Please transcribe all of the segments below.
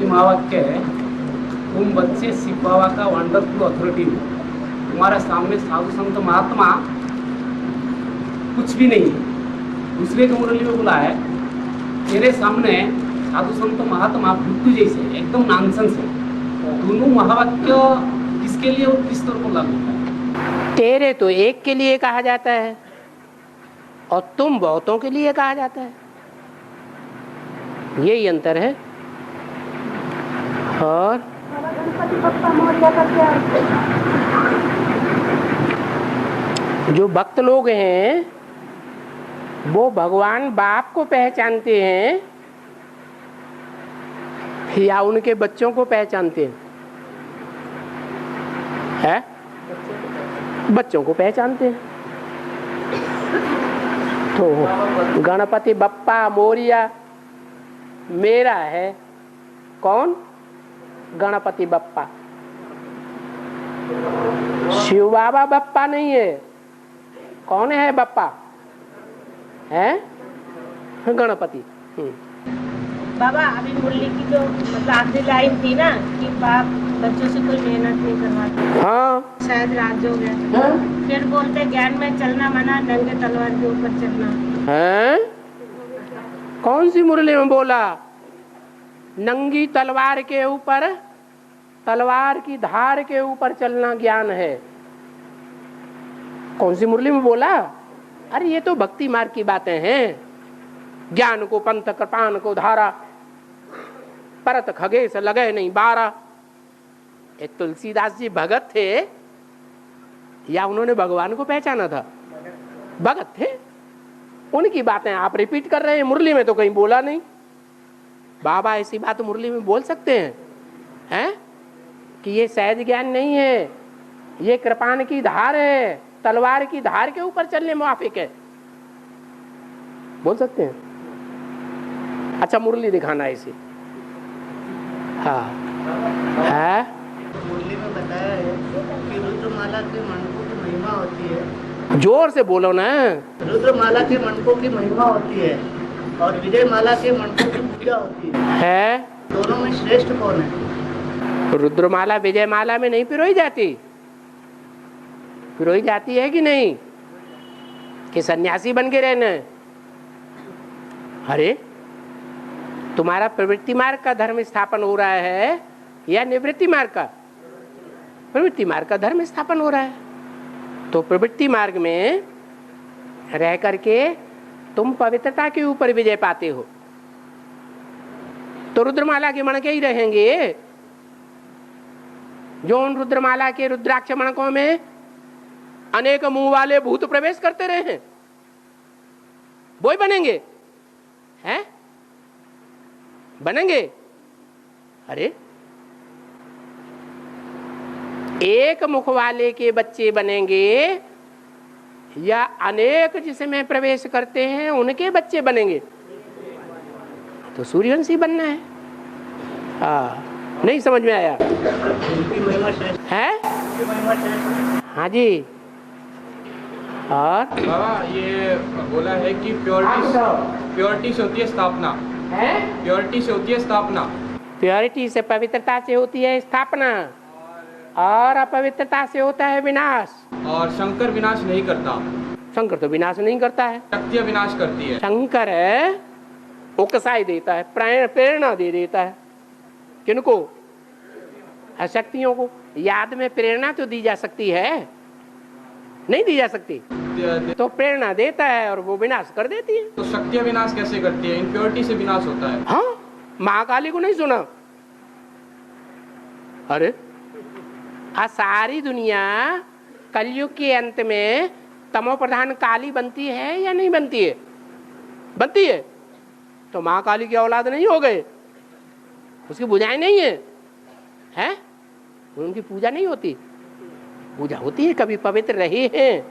मुरली महावाक्य है, तुम बच्चे सिपावा का वंडरफुल अथॉरिटी हो। तुम्हारे सामने साधु संत महात्मा कुछ भी नहीं है। दूसरे के मुरली में बोला है, तेरे सामने साधु संत महात्मा बुद्धू जैसे एकदम नॉनसेंस है। दोनों महावाक्य किसके लिए और किस तरह को लागू होता है? तेरे तो एक के लिए कहा जाता है और तुम बहुतों के लिए कहा जाता है, यही अंतर है। और जो भक्त लोग हैं वो भगवान बाप को पहचानते हैं या उनके बच्चों को पहचानते हैं? बच्चों को पहचानते हैं। तो गणपति बप्पा मोरिया मेरा है। कौन? गणपति बप्पा। शिव बाबा बप्पा नहीं है। कौन है बप्पा? है गणपति। बाबा अभी मुरली की जो मतलब आखिरी लाइन थी ना कि बाप बच्चों से कोई मेहनत नहीं करवाते। हाँ शायद राज हो गया। हाँ? फिर बोलते ज्ञान में चलना मना, नंगे तलवार के ऊपर चलना है। कौन सी मुरली में बोला? नंगी तलवार के ऊपर, तलवार की धार के ऊपर चलना ज्ञान है। कौन सी मुरली में बोला? अरे ये तो भक्ति मार्ग की बातें हैं। ज्ञान को पंथ कृपान को धारा, परत खगेश लगे नहीं बारा। ये तुलसीदास जी भगत थे या उन्होंने भगवान को पहचाना था? भगत थे। उनकी बातें आप रिपीट कर रहे हैं, मुरली में तो कहीं बोला नहीं। बाबा ऐसी बात मुरली में बोल सकते हैं कि ये सहज ज्ञान नहीं है, ये कृपान की धार है, तलवार की धार के ऊपर चलने मुआफिक है? बोल सकते हैं? अच्छा मुरली दिखाना ऐसी। हाँ है। मुरली में बताया है कि रुद्रमाला के मंडपों की महिमा होती है। जोर से बोलो ना। रुद्रमाला के मंडपों की महिमा होती है और विजय माला के मंडपों की पूजा होती है। दोनों में श्रेष्ठ कौन है? रुद्रमाला विजय माला में नहीं पिरोई जाती? पिरोई जाती है कि नहीं? कि सन्यासी बन के रहना? अरे तुम्हारा प्रवृत्ति मार्ग का धर्म स्थापन हो रहा है या निवृत्ति मार्ग का? प्रवृत्ति मार्ग का धर्म स्थापन हो रहा है। तो प्रवृत्ति मार्ग में रह करके तुम पवित्रता के ऊपर विजय पाते हो, तो रुद्रमाला के मणके ही रहेंगे। जो उन रुद्रमाला के रुद्राक्ष मणकों में अनेक मुंह वाले भूत प्रवेश करते रहे हैं, वो ही बनेंगे। हैं? बनेंगे? अरे एक मुख वाले के बच्चे बनेंगे या अनेक जिसमें प्रवेश करते हैं उनके बच्चे बनेंगे? तो सूर्यवंशी बनना है। नहीं समझ में आया है? हाँ जी। और बाबा ये बोला है कि प्योरिटी से होती है स्थापना। प्योरिटी से होती है स्थापना। प्योरिटी से, पवित्रता से होती है स्थापना और अपवित्रता से होता है विनाश। और शंकर विनाश नहीं करता। शंकर तो विनाश नहीं करता है, शक्तियाँ विनाश करती है। शंकर है उकसाई देता है, प्रेरणा दे देता है। किनको? शक्तियों को। याद में प्रेरणा तो दी जा सकती है, नहीं दी जा सकती? तो प्रेरणा देता है और वो विनाश कर देती है। तो शक्तियाँ विनाश कैसे करती है? इम्प्योरिटी से विनाश होता है। हाँ, महाकाली को नहीं सुना? अरे सारी दुनिया कलयुग के अंत में तमो प्रधान काली बनती है या नहीं बनती है? बनती है। तो महाकाली की औलाद नहीं हो गए? उसकी पूजाएं नहीं है? हैं? उनकी पूजा नहीं होती? पूजा होती है। कभी पवित्र रहे हैं,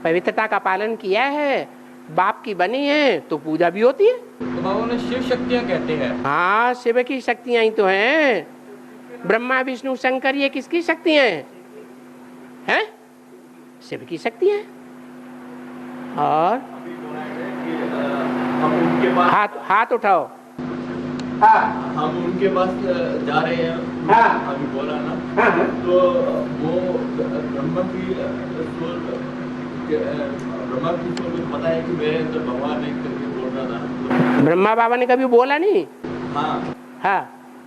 पवित्रता का पालन किया है, बाप की बनी है, तो पूजा भी होती है। तो बाबा उन्हें शिव शक्तियाँ कहते हैं। हाँ, शिव की शक्तियां ही तो हैं। ब्रह्मा विष्णु शंकर ये किसकी शक्तियां हैं? हैं? शिव की शक्तियां हैं। और हाथ उठाओ। हाँ हम उनके पास जा रहे हैं, हाँ। अभी बोला ना, हाँ हाँ। तो वो ब्रह्मा की सोल को पता है कि मेरे अंदर भगवान है करके बोल रहा था। ब्रह्मा बाबा ने कभी बोला नहीं? हाँ हाँ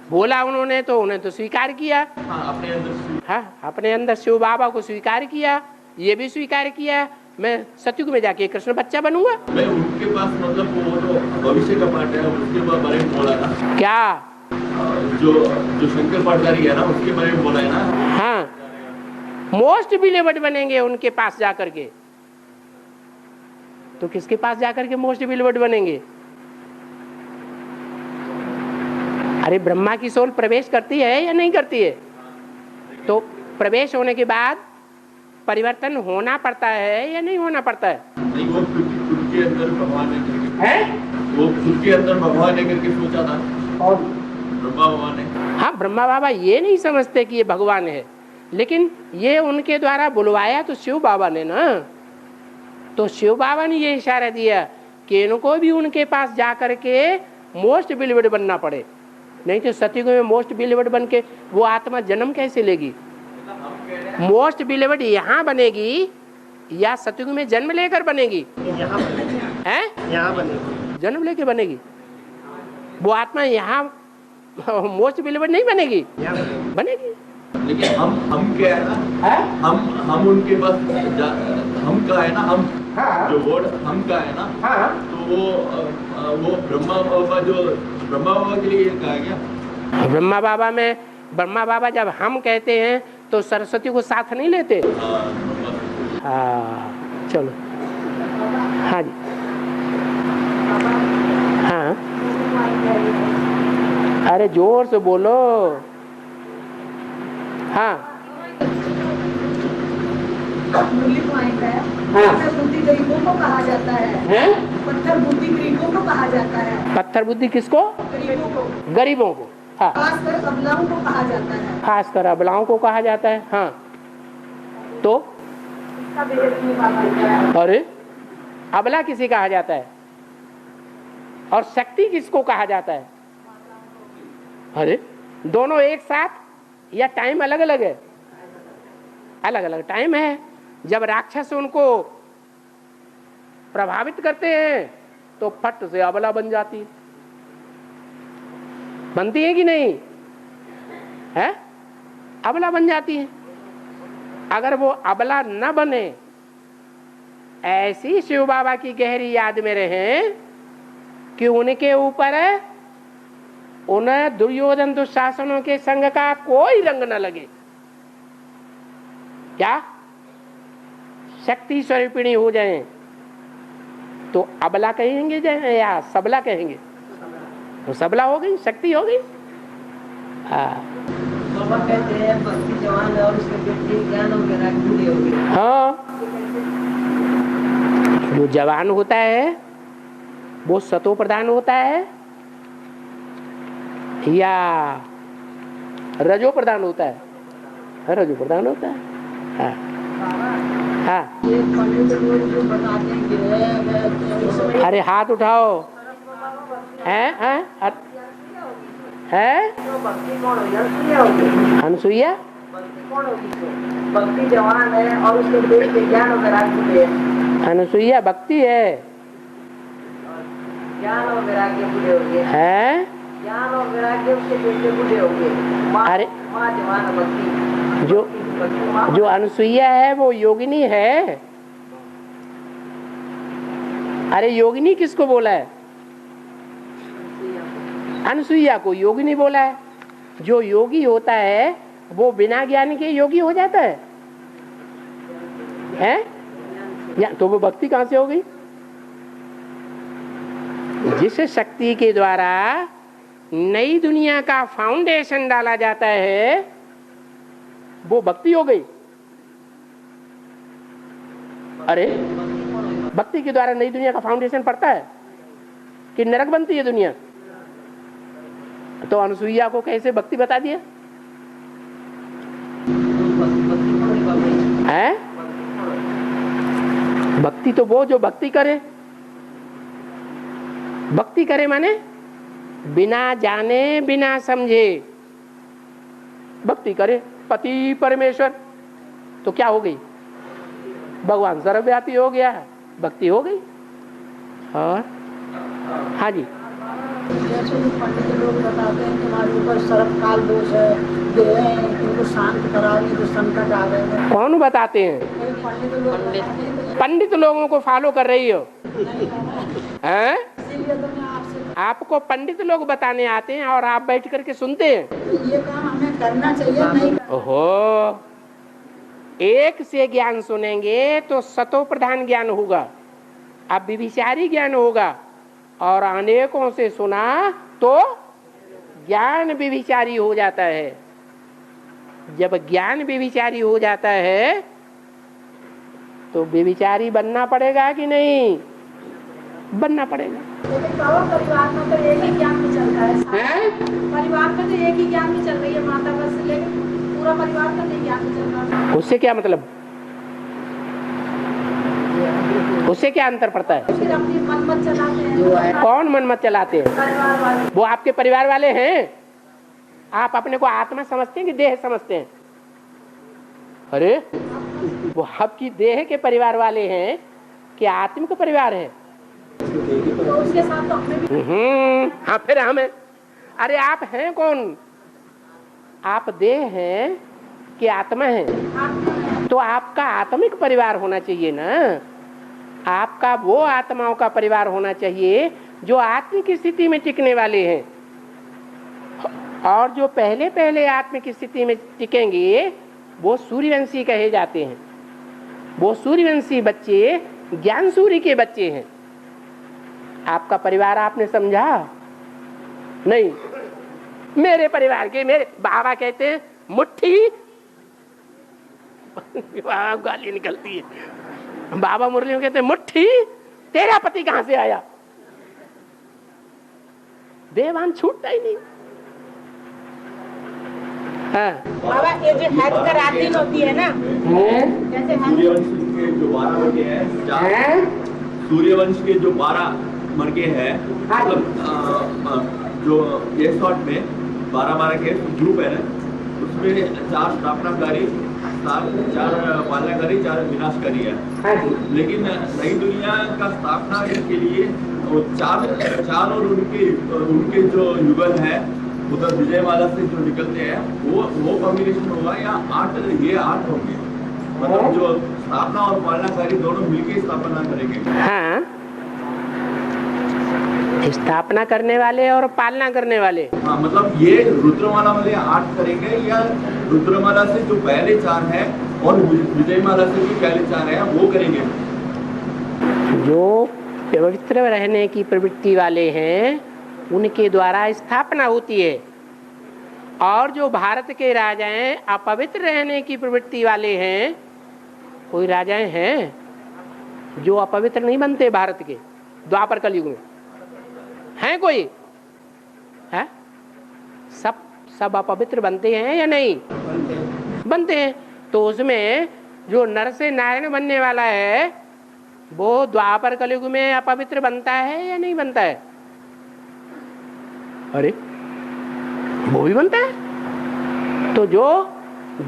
बोला उन्होंने, तो उन्हें तो स्वीकार किया। हाँ, अपने अंदर। हाँ अपने अंदर शिव बाबा को स्वीकार किया, ये भी स्वीकार किया मैं सतयुग में जाके कृष्ण बच्चा बनूंगा। मैं उनके पास मतलब वो जो भविष्य का पाठ है उसके बारे में बोला था। क्या? जो शंकर पाठधारी है ना उसके बारे में बोला है ना। हाँ मोस्ट बिलीवर्ड बनेंगे उनके पास जाकर के। तो किसके पास जाकर के मोस्ट बिलीवर्ड बनेंगे? अरे ब्रह्मा की सोल प्रवेश करती है या नहीं करती है? तो प्रवेश होने के बाद परिवर्तन होना पड़ता है या नहीं होना पड़ता है? नहीं, वो खुद के अंदर भगवान है, वो खुद के अंदर भगवान है करके सोचा था। और ब्रह्मा बाबा ने। हाँ ब्रह्मा बाबा ये नहीं समझते कि ये भगवान है, लेकिन ये उनके द्वारा बुलवाया तो शिव बाबा ने ना। तो शिव बाबा ने ये इशारा दिया कि इनको भी उनके पास जाकर के मोस्ट बिलीवर्ड बनना पड़े, नहीं तो सतयुग में मोस्ट बिलीवर्ड बन के वो आत्मा जन्म कैसे लेगी? मोस्ट बिलीवर्ड यहाँ बनेगी या सतयुग में जन्म लेकर बनेगी? हैं? यहाँ बनेगी। जन्म लेके बनेगी वो आत्मा। यहाँ मोस्ट बिलीवर्ड नहीं बनेगी, बनेगी। लेकिन हम क्या है ना, हम उनके पास हम का है ना, हम हाँ। जो वर्ड हम का है ना, हाँ। तो वो ब्रह्मा बाबा के लिए कहा गया। ब्रह्मा बाबा में ब्रह्मा बाबा जब हम कहते हैं तो सरस्वती को साथ नहीं लेते। हाँ चलो। हाँ जी। हाँ अरे जोर से बोलो। हाँ मुरली पॉइंट है। हाँ। पत्थर बुद्धि गरीबों को कहा जाता है। पत्थर बुद्धि गरीबों को कहा जाता है। पत्थर बुद्धि किसको? गरीबों को। गरीबों को। हाँ खासकर अबलाओं को कहा जाता है। खासकर अबलाओं को कहा जाता है। हाँ तो इसका भेद नहीं पाता है। अरे अबला किसे कहा जाता है और शक्ति किसको कहा जाता है? अरे दोनों एक साथ या टाइम अलग अलग है? अलग अलग टाइम है। जब राक्षस उनको प्रभावित करते हैं तो फट से अबला बन जाती है। बनती है कि नहीं है? अबला बन जाती है। अगर वो अबला न बने, ऐसी शिव बाबा की गहरी याद में रहे कि उनके ऊपर उन्हें दुर्योधन दुशासनों के संग का कोई रंग न लगे। क्या शक्ति स्वरूपिणी हो जाए तो अबला कहेंगे या सबला कहेंगे? तो सबला हो गई, शक्ति हो गई। बाबा कहते हैं भक्ति जवान है और उसके व्यक्ति ज्ञान और वैराग्य पूरे हो गए। हाँ जो जवान होता है वो सतो प्रधान होता है या रजो प्रधान होता है? रजो प्रधान होता है। हाँ हाँ। ये पंडित लोग जो बताते हैं कि अरे हाथ उठाओ। हैं हैं है भक्ति कौन होगी? अनसुईया। भक्ति कौन होगी? भक्ति जवान है और उसके पेट के ज्ञान और वैराग्य पूरे है। अनसुईया भक्ति है। ज्ञान और वैराग्य पूरे हो गए हैं? ज्ञान और वैराग्य उसके पेट के पूरे हो गए। अरे माँ जवान है भक्ति। जो अनसुईया है वो योगिनी है। अरे योगिनी किसको बोला है? अनसुईया को योगिनी बोला है। जो योगी होता है वो बिना ज्ञान के योगी हो जाता है, या तो वो भक्ति कहां से हो गई? जिस शक्ति के द्वारा नई दुनिया का फाउंडेशन डाला जाता है वो भक्ति हो गई। अरे भक्ति के द्वारा नई दुनिया का फाउंडेशन पड़ता है कि नरक बनती है दुनिया? तो अनुसुईया को कैसे भक्ति बता दिया है? भक्ति तो वो जो भक्ति करे। भक्ति करे माने बिना जाने बिना समझे भक्ति करे पति परमेश्वर, तो क्या हो गई? भगवान सर्वव्यापी हो गया, भक्ति हो गई। और हाँ जी, जैसे कि पंडित लोग बताते हैं तुम्हारे ऊपर सर्वकाल दोष है, देह है, इनको शांत कराओगे तो संकट आ गए। कौन बताते हैं? पंडित लोग बताते हैं। पंडित लोगों को फॉलो कर रही हो हैं? इसीलिए तो मैं आपसे, आपको पंडित लोग बताने आते हैं और आप बैठ करके सुनते हैं। ये काम हमें करना चाहिए, नहीं ओहो, एक से ज्ञान सुनेंगे तो सतो प्रधान ज्ञान होगा, अब विविचारी ज्ञान होगा, और अनेकों से सुना तो ज्ञान विविचारी हो जाता है। जब ज्ञान विविचारी हो जाता है तो विविचारी बनना पड़ेगा कि नहीं? बनना पड़ेगा। लेकिन बाबा परिवार में तो एक ही ज्ञान में चल रहा है। परिवार में तो एक ही ज्ञान में चल रही है माता बस, लेकिन पूरा परिवार का नहीं ज्ञान में चल रहा है। उससे क्या मतलब? उससे क्या अंतर पड़ता है? फिर अपनी मनमत चलाते हैं। कौन मन मत चलाते हैं? परिवार वाले। वो आपके परिवार वाले हैं। आप अपने को आत्मा समझते हैं कि देह समझते हैं? अरे वो आपकी देह के परिवार वाले हैं कि आत्मिक परिवार है? तो उसके साथ तो हमें भी हाँ, फिर हमें। अरे आप हैं कौन? आप देह हैं कि आत्मा है? तो आपका आत्मिक परिवार होना चाहिए ना। आपका वो आत्माओं का परिवार होना चाहिए जो आत्मिक स्थिति में टिकने वाले हैं, और जो पहले पहले आत्मिक स्थिति में टिकेंगे वो सूर्यवंशी कहे जाते हैं। वो सूर्यवंशी बच्चे ज्ञान सूर्य के बच्चे हैं। आपका परिवार आपने समझा नहीं? मेरे परिवार के, मेरे बाबा कहते हैं मुट्ठी गाली निकलती है। बाबा मुरली में कहते हैं मुट्ठी, तेरा पति कहां से आया? देवान छूटता ही नहीं। हाँ। बाबा ये जो हज कराती होती है ना, जैसे सूर्यवंश के जो 12 मर्गे हैं, सूर्यवंश के जो 12 मर्गे हैं, मतलब जो ये शॉर्ट में 12 के ग्रुप है ना, उसमें 4 स्थापनाकारी, 4 पालनाकारी, 4 विनाशकारी है। लेकिन नई दुनिया का स्थापना के लिए वो 4 और उनके जो युगल है उधर विजयमाला से जो निकलते हैं वो कॉम्बिनेशन होगा, या 8 होंगे। मतलब जो स्थापना और पालनाकारी दोनों मिलकर स्थापना करेंगे। हाँ, स्थापना करने वाले और पालना करने वाले। हाँ, मतलब ये रुद्रमाला वाले 8 करेंगे, या रुद्रमाला से जो पहले 4 है और विजयमाला से जो पहले 4 है वो करेंगे। जो पवित्र रहने की प्रवृत्ति वाले हैं उनके द्वारा स्थापना होती है, और जो भारत के राजाएं अपवित्र रहने की प्रवृत्ति वाले हैं, कोई राजाएं हैं जो अपवित्र नहीं बनते भारत के द्वापर कलयुग में? हैं कोई? है? सब अपवित्र बनते हैं या नहीं बनते हैं? तो उसमें जो नर से नारायण बनने वाला है वो द्वापर कलयुग में अपवित्र बनता है या नहीं बनता है? अरे वो भी बनता है। तो जो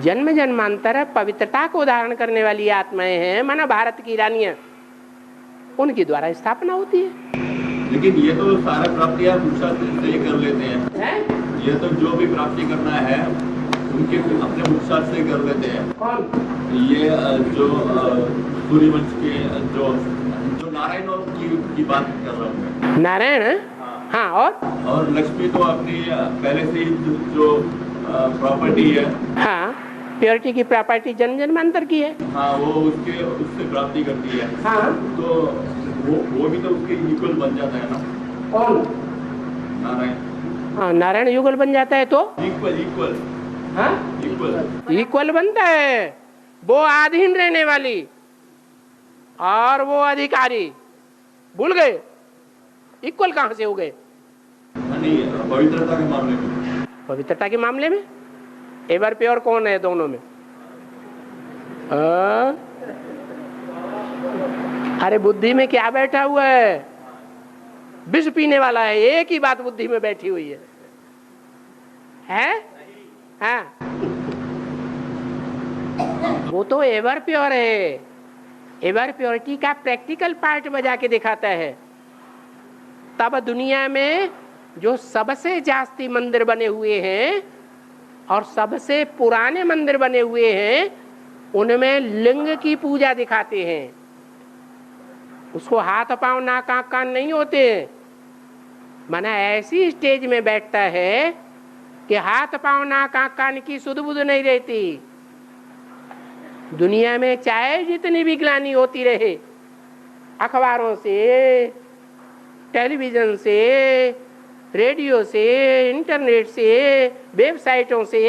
जन्म जन्मांतर पवित्रता को धारण करने वाली आत्माएं हैं, माना भारत की रानियां, उनके द्वारा स्थापना होती है। लेकिन ये तो सारा प्राप्तियां पुरुषार्थ से ही कर लेते हैं। ये तो जो भी प्राप्ति करना है उनके अपने पुरुषार्थ से कर लेते हैं। कौन? ये जो सूर्यवंश के जो नारायण और की बात कर रहा हूँ मैं। नारायण? हाँ, और लक्ष्मी तो अपनी पहले से ही जो प्रॉपर्टी है, हाँ, प्योरिटी की प्रॉपर्टी जन्म जन्मांतर की है। हाँ, वो उससे प्राप्ति करती है। हाँ, तो वो भी तो उसके इक्वल बन जाता है ना। कौन? नारायण। हाँ, नारायण युगल बन जाता है तो इक्वल। हाँ, इक्वल बनता है। वो अधीन रहने वाली और वो अधिकारी, भूल गए? इक्वल कहां से हो गए? नहीं, पवित्रता के मामले में। पवित्रता के मामले में एवर प्योर कौन है दोनों में? अरे बुद्धि में क्या बैठा हुआ है? विष पीने वाला है। एक ही बात बुद्धि में बैठी हुई है? हाँ, वो तो एवर प्योर है। एवर प्योरिटी का प्रैक्टिकल पार्ट बजा के दिखाता है। तब दुनिया में जो सबसे जास्ती मंदिर बने हुए हैं और सबसे पुराने मंदिर बने हुए हैं, उनमें लिंग की पूजा दिखाते हैं। उसको हाथ पांव नाक आंख कान नहीं होते, माना ऐसी स्टेज में बैठता है कि हाथ पांव नाक आंख कान की सुध बुध नहीं रहती। दुनिया में चाहे जितनी भी ग्लानि होती रहे, अखबारों से, टेलीविजन से, रेडियो से, इंटरनेट से, वेबसाइटों से,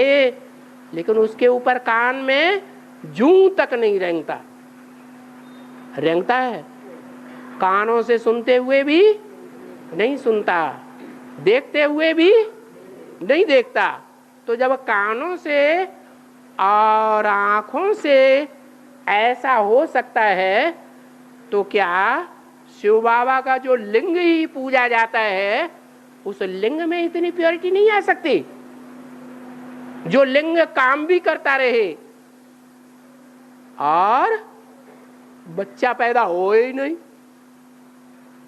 लेकिन उसके ऊपर कान में जूं तक नहीं रेंगता। रेंगता है, कानों से सुनते हुए भी नहीं सुनता, देखते हुए भी नहीं देखता। तो जब कानों से और आंखों से ऐसा हो सकता है, तो क्या शिव बाबा का जो लिंग ही पूजा जाता है, उस लिंग में इतनी प्योरिटी नहीं आ सकती? जो लिंग काम भी करता रहे और बच्चा पैदा हो ही नहीं,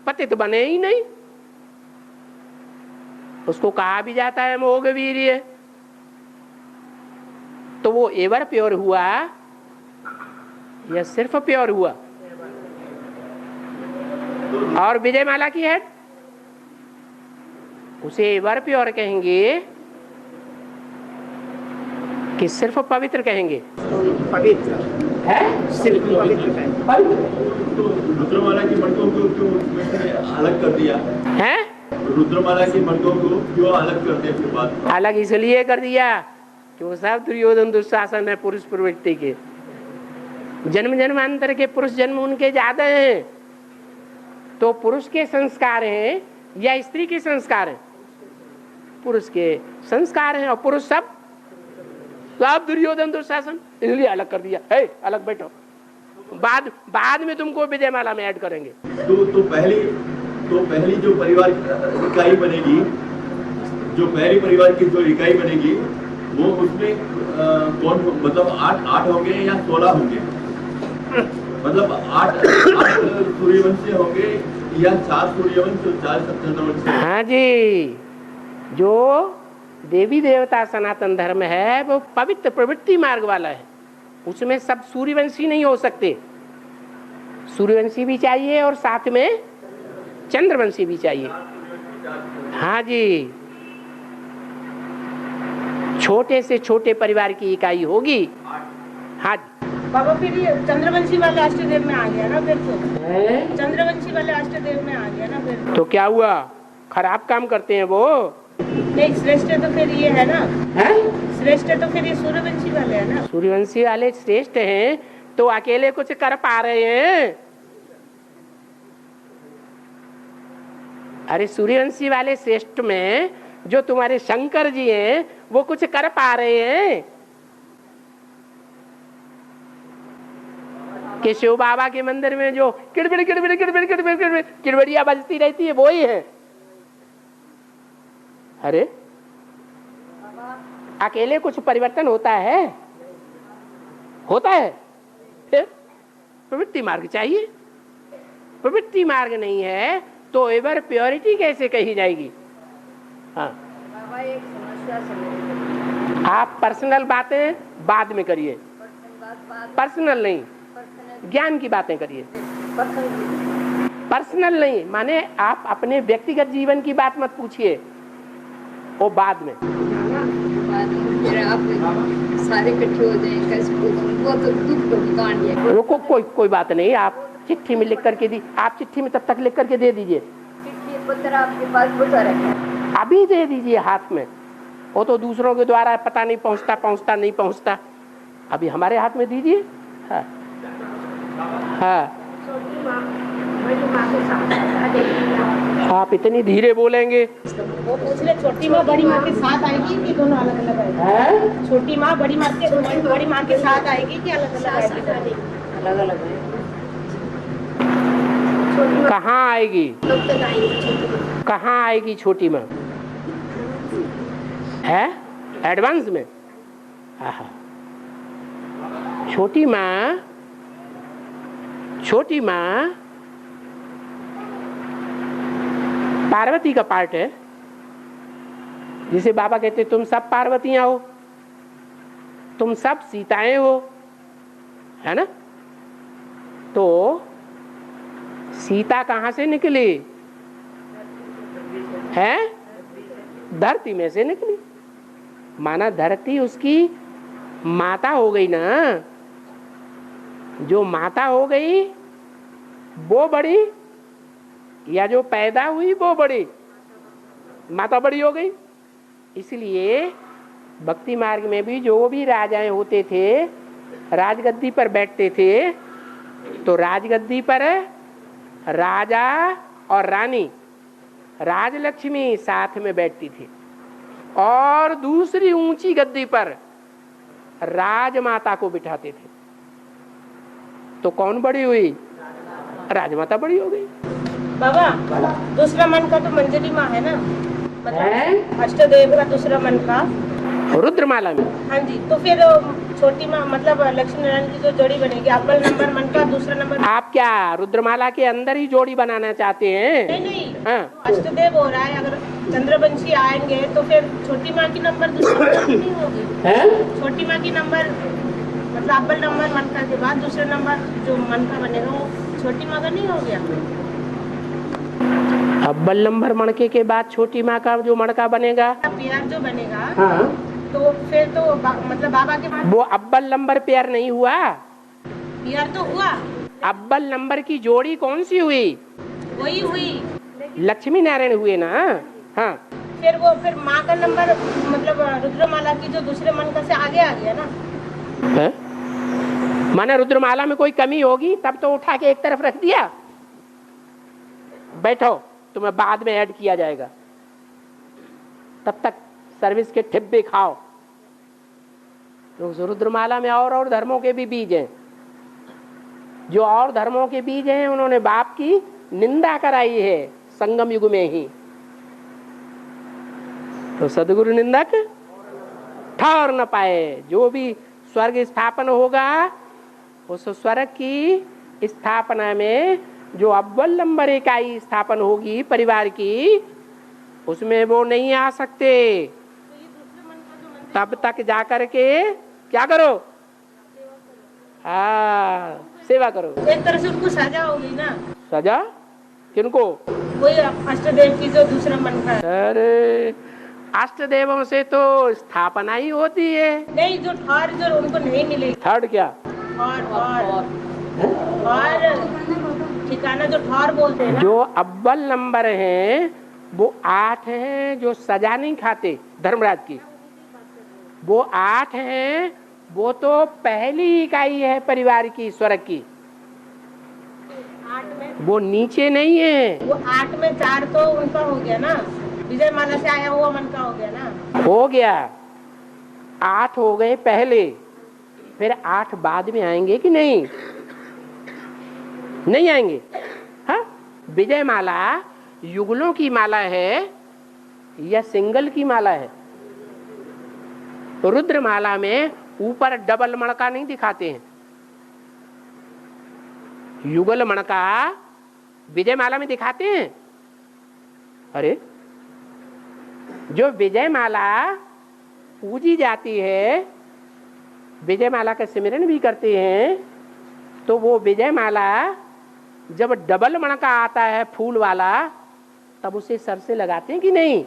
पतित बने ही नहीं, उसको कहा भी जाता है मोघ वीर्य। तो वो एवर प्योर हुआ या सिर्फ प्योर हुआ? और विजय माला की हेड, उसे एवर प्योर कहेंगे कि सिर्फ पवित्र कहेंगे? पवित्र है, सिर्फ पवित्र है। तो रुद्रमाला की मणकों को क्यों उसमें से अलग कर दिया है? रुद्रमाला की मणकों को क्यों अलग कर दिया फिर बाद? अलग इसलिए कर दिया कि वो सब दुर्योधन दुशासन है पुरुष प्रवृत्ति के। जन्म जन्मांतर के पुरुष जन्म उनके ज्यादा हैं, तो पुरुष के संस्कार हैं या स्त्री के संस्कार हैं? पुरुष के संस्कार हैं, और पुरुष सब दुर्योधन दुशासन, इसलिए अलग कर दिया है। अलग बैठो, बाद में तुमको विजय माला में ऐड करेंगे। तो पहली जो परिवार इकाई बनेगी, जो पहली परिवार की जो इकाई बनेगी, वो उसमें कौन, मतलब 8 होंगे या 16 होंगे? मतलब 8 सूर्यवंशी होंगे या 4 सूर्यवंश और 4 चंद्रवंश? हाँ जी, जो देवी देवता सनातन धर्म है वो पवित्र प्रवृत्ति मार्ग वाला है। उसमें सब सूर्यवंशी नहीं हो सकते, सूर्यवंशी भी चाहिए और साथ में चंद्रवंशी भी चाहिए। हाँ जी, छोटे से छोटे परिवार की इकाई होगी। हाँ बाबा, फिर ये चंद्रवंशी वाले अष्टदेव में आ गया ना फिर तो? चंद्रवंशी वाले अष्टदेव में आ गया ना फिर तो क्या हुआ? खराब काम करते हैं वो? नहीं, श्रेष्ठ तो फिर ये है ना? श्रेष्ठ तो फिर ये सूर्यवंशी वाले है ना? सूर्यवंशी वाले श्रेष्ठ हैं तो अकेले कुछ कर पा रहे हैं? अरे सूर्यवंशी वाले श्रेष्ठ में जो तुम्हारे शंकर जी हैं वो कुछ कर पा रहे हैं? कि शिव बाबा के मंदिर में जो किड़बिड़ किड़बिड़ किड़बिड़ किड़बिड़ किड़बिड़ किड़बड़िया बजती रहती है, वो ही है। अरे अकेले कुछ परिवर्तन होता है? होता है? फिर प्रवृत्ति मार्ग चाहिए। प्रवृत्ति मार्ग नहीं है तो एवर प्योरिटी कैसे कही जाएगी? हाँ, एक समस्या आप पर्सनल बातें बाद में करिए, पर्सनल नहीं, ज्ञान की बातें करिए। पर्सनल नहीं माने आप अपने व्यक्तिगत जीवन की बात मत पूछिए, वो बाद में। आप सारे इकट्ठे हो जाएं, कैसे वो तो दुख कांड है। रुको, कोई बात नहीं, आप चिट्ठी में लिख करके दी, आप चिट्ठी में तब तक लिख करके दे दीजिए। चिट्ठी पत्र आपके पास बहुत रखा, अभी दे दीजिए हाथ में। वो तो दूसरों के द्वारा पता नहीं पहुंचता नहीं पहुंचता, अभी हमारे हाथ में दीजिए। हाँ हाँ, आप इतनी धीरे बोलेंगे। वो पूछ ले, छोटी माँ बड़ी माँ के साथ आएगी कि दोनों अलग अलग आएगी? छोटी माँ बड़ी माँ के साथ आएगी कि अलग अलग आएगी? अलग अलग है। कहाँ आएगी? कब तक आएगी छोटी माँ? कहाँ आएगी छोटी माँ? है एडवांस में? आहा। छोटी माँ पार्वती का पार्ट है, जिसे बाबा कहते तुम सब पार्वतियां हो, तुम सब सीताएं हो, है ना? तो सीता कहां से निकली? है धरती में से निकली। माना धरती उसकी माता हो गई ना। जो माता हो गई वो बड़ी, या जो पैदा हुई वो बड़ी? माता बड़ी हो गई। इसलिए भक्ति मार्ग में भी जो भी राजाएं होते थे, राजगद्दी पर बैठते थे, तो राजगद्दी पर राजा और रानी राजलक्ष्मी साथ में बैठती थी, और दूसरी ऊंची गद्दी पर राजमाता को बिठाते थे। तो कौन बड़ी हुई? राजमाता बड़ी हो गई। बाबा दूसरा मन का तो मंजरी माँ है ना, मतलब अष्टदेव का दूसरा मन का रुद्रमाला में। हाँ जी, तो फिर छोटी माँ मतलब लक्ष्मी नारायण की जो जोड़ी बनेगी, अव्वल नंबर मन का, दूसरा नंबर। आप क्या रुद्रमाला के अंदर ही जोड़ी बनाना चाहते हैं? नहीं, हाँ। अष्टदेव हो रहा है, अगर चंद्रवंशी आएंगे तो फिर छोटी माँ की नंबर दूसरी नहीं होगी। छोटी माँ की नंबर मतलब अव्वल नंबर मनका के बाद दूसरा नंबर जो मनका बनेगा वो छोटी माँ का नहीं हो गया? अव्वल नंबर मणके के बाद छोटी माँ का जो मणका बनेगा, प्यार जो बनेगा, हाँ, तो फिर तो मतलब बाबा के बाद वो अव्वल नंबर पेयर नहीं हुआ। प्यार तो हुआ। अव्वल नंबर की जोड़ी कौन सी हुई? वही हुई, लक्ष्मी नारायण हुए ना। हाँ, फिर माँ का नंबर मतलब रुद्रमाला की जो दूसरे मनका से आगे आ गया ना। है? माने रुद्रमाला में कोई कमी होगी तब तो उठा के एक तरफ रख दिया, बैठो तुम्हें बाद में ऐड किया जाएगा, तब तक सर्विस के ठिब्बे खाओ। तो रुद्रमाला में और धर्मों के भी बीज हैं। जो और धर्मों के बीज हैं उन्होंने बाप की निंदा कराई है संगम युग में ही। तो सदगुरु निंदक ठहर न पाए। जो भी स्वर्ग स्थापन होगा उस स्वर्ग की स्थापना में जो अव्वल नंबर इकाई स्थापन होगी परिवार की, उसमें वो नहीं आ सकते। तब तक जाकर के क्या करो? हाँ, सेवा करो। एक तरह से उनको सजा होगी ना। सजा किनको? वही अष्टदेव की जो दूसरा मनका है। अरे अष्टदेवों से तो स्थापना ही होती है। नहीं, जो ठौर जो उनको नहीं मिलेगी। थर्ड क्या? और ठिकाना जो ठौर बोलते हैं ना। जो अव्वल नंबर है वो 8 हैं जो सजा नहीं खाते धर्मराज की, वो 8 हैं। वो तो पहली इकाई है परिवार की स्वर्ग की, 8 में वो नीचे नहीं है। वो 8 में 4 तो उनका हो गया ना, विजय माला से आया हुआ मन का हो गया ना। हो गया, 8 हो गए पहले, फिर 8 बाद में आएंगे कि नहीं? नहीं आएंगे। हाँ, विजय माला युगलों की माला है या सिंगल की माला है? तो रुद्र माला में ऊपर डबल मणका नहीं दिखाते हैं। युगल मणका विजय माला में दिखाते हैं। अरे जो विजय माला पूजी जाती है, विजय माला का सिमरन भी करते हैं, तो वो विजय माला जब डबल मणका आता है फूल वाला, तब उसे सर से लगाते हैं कि नहीं?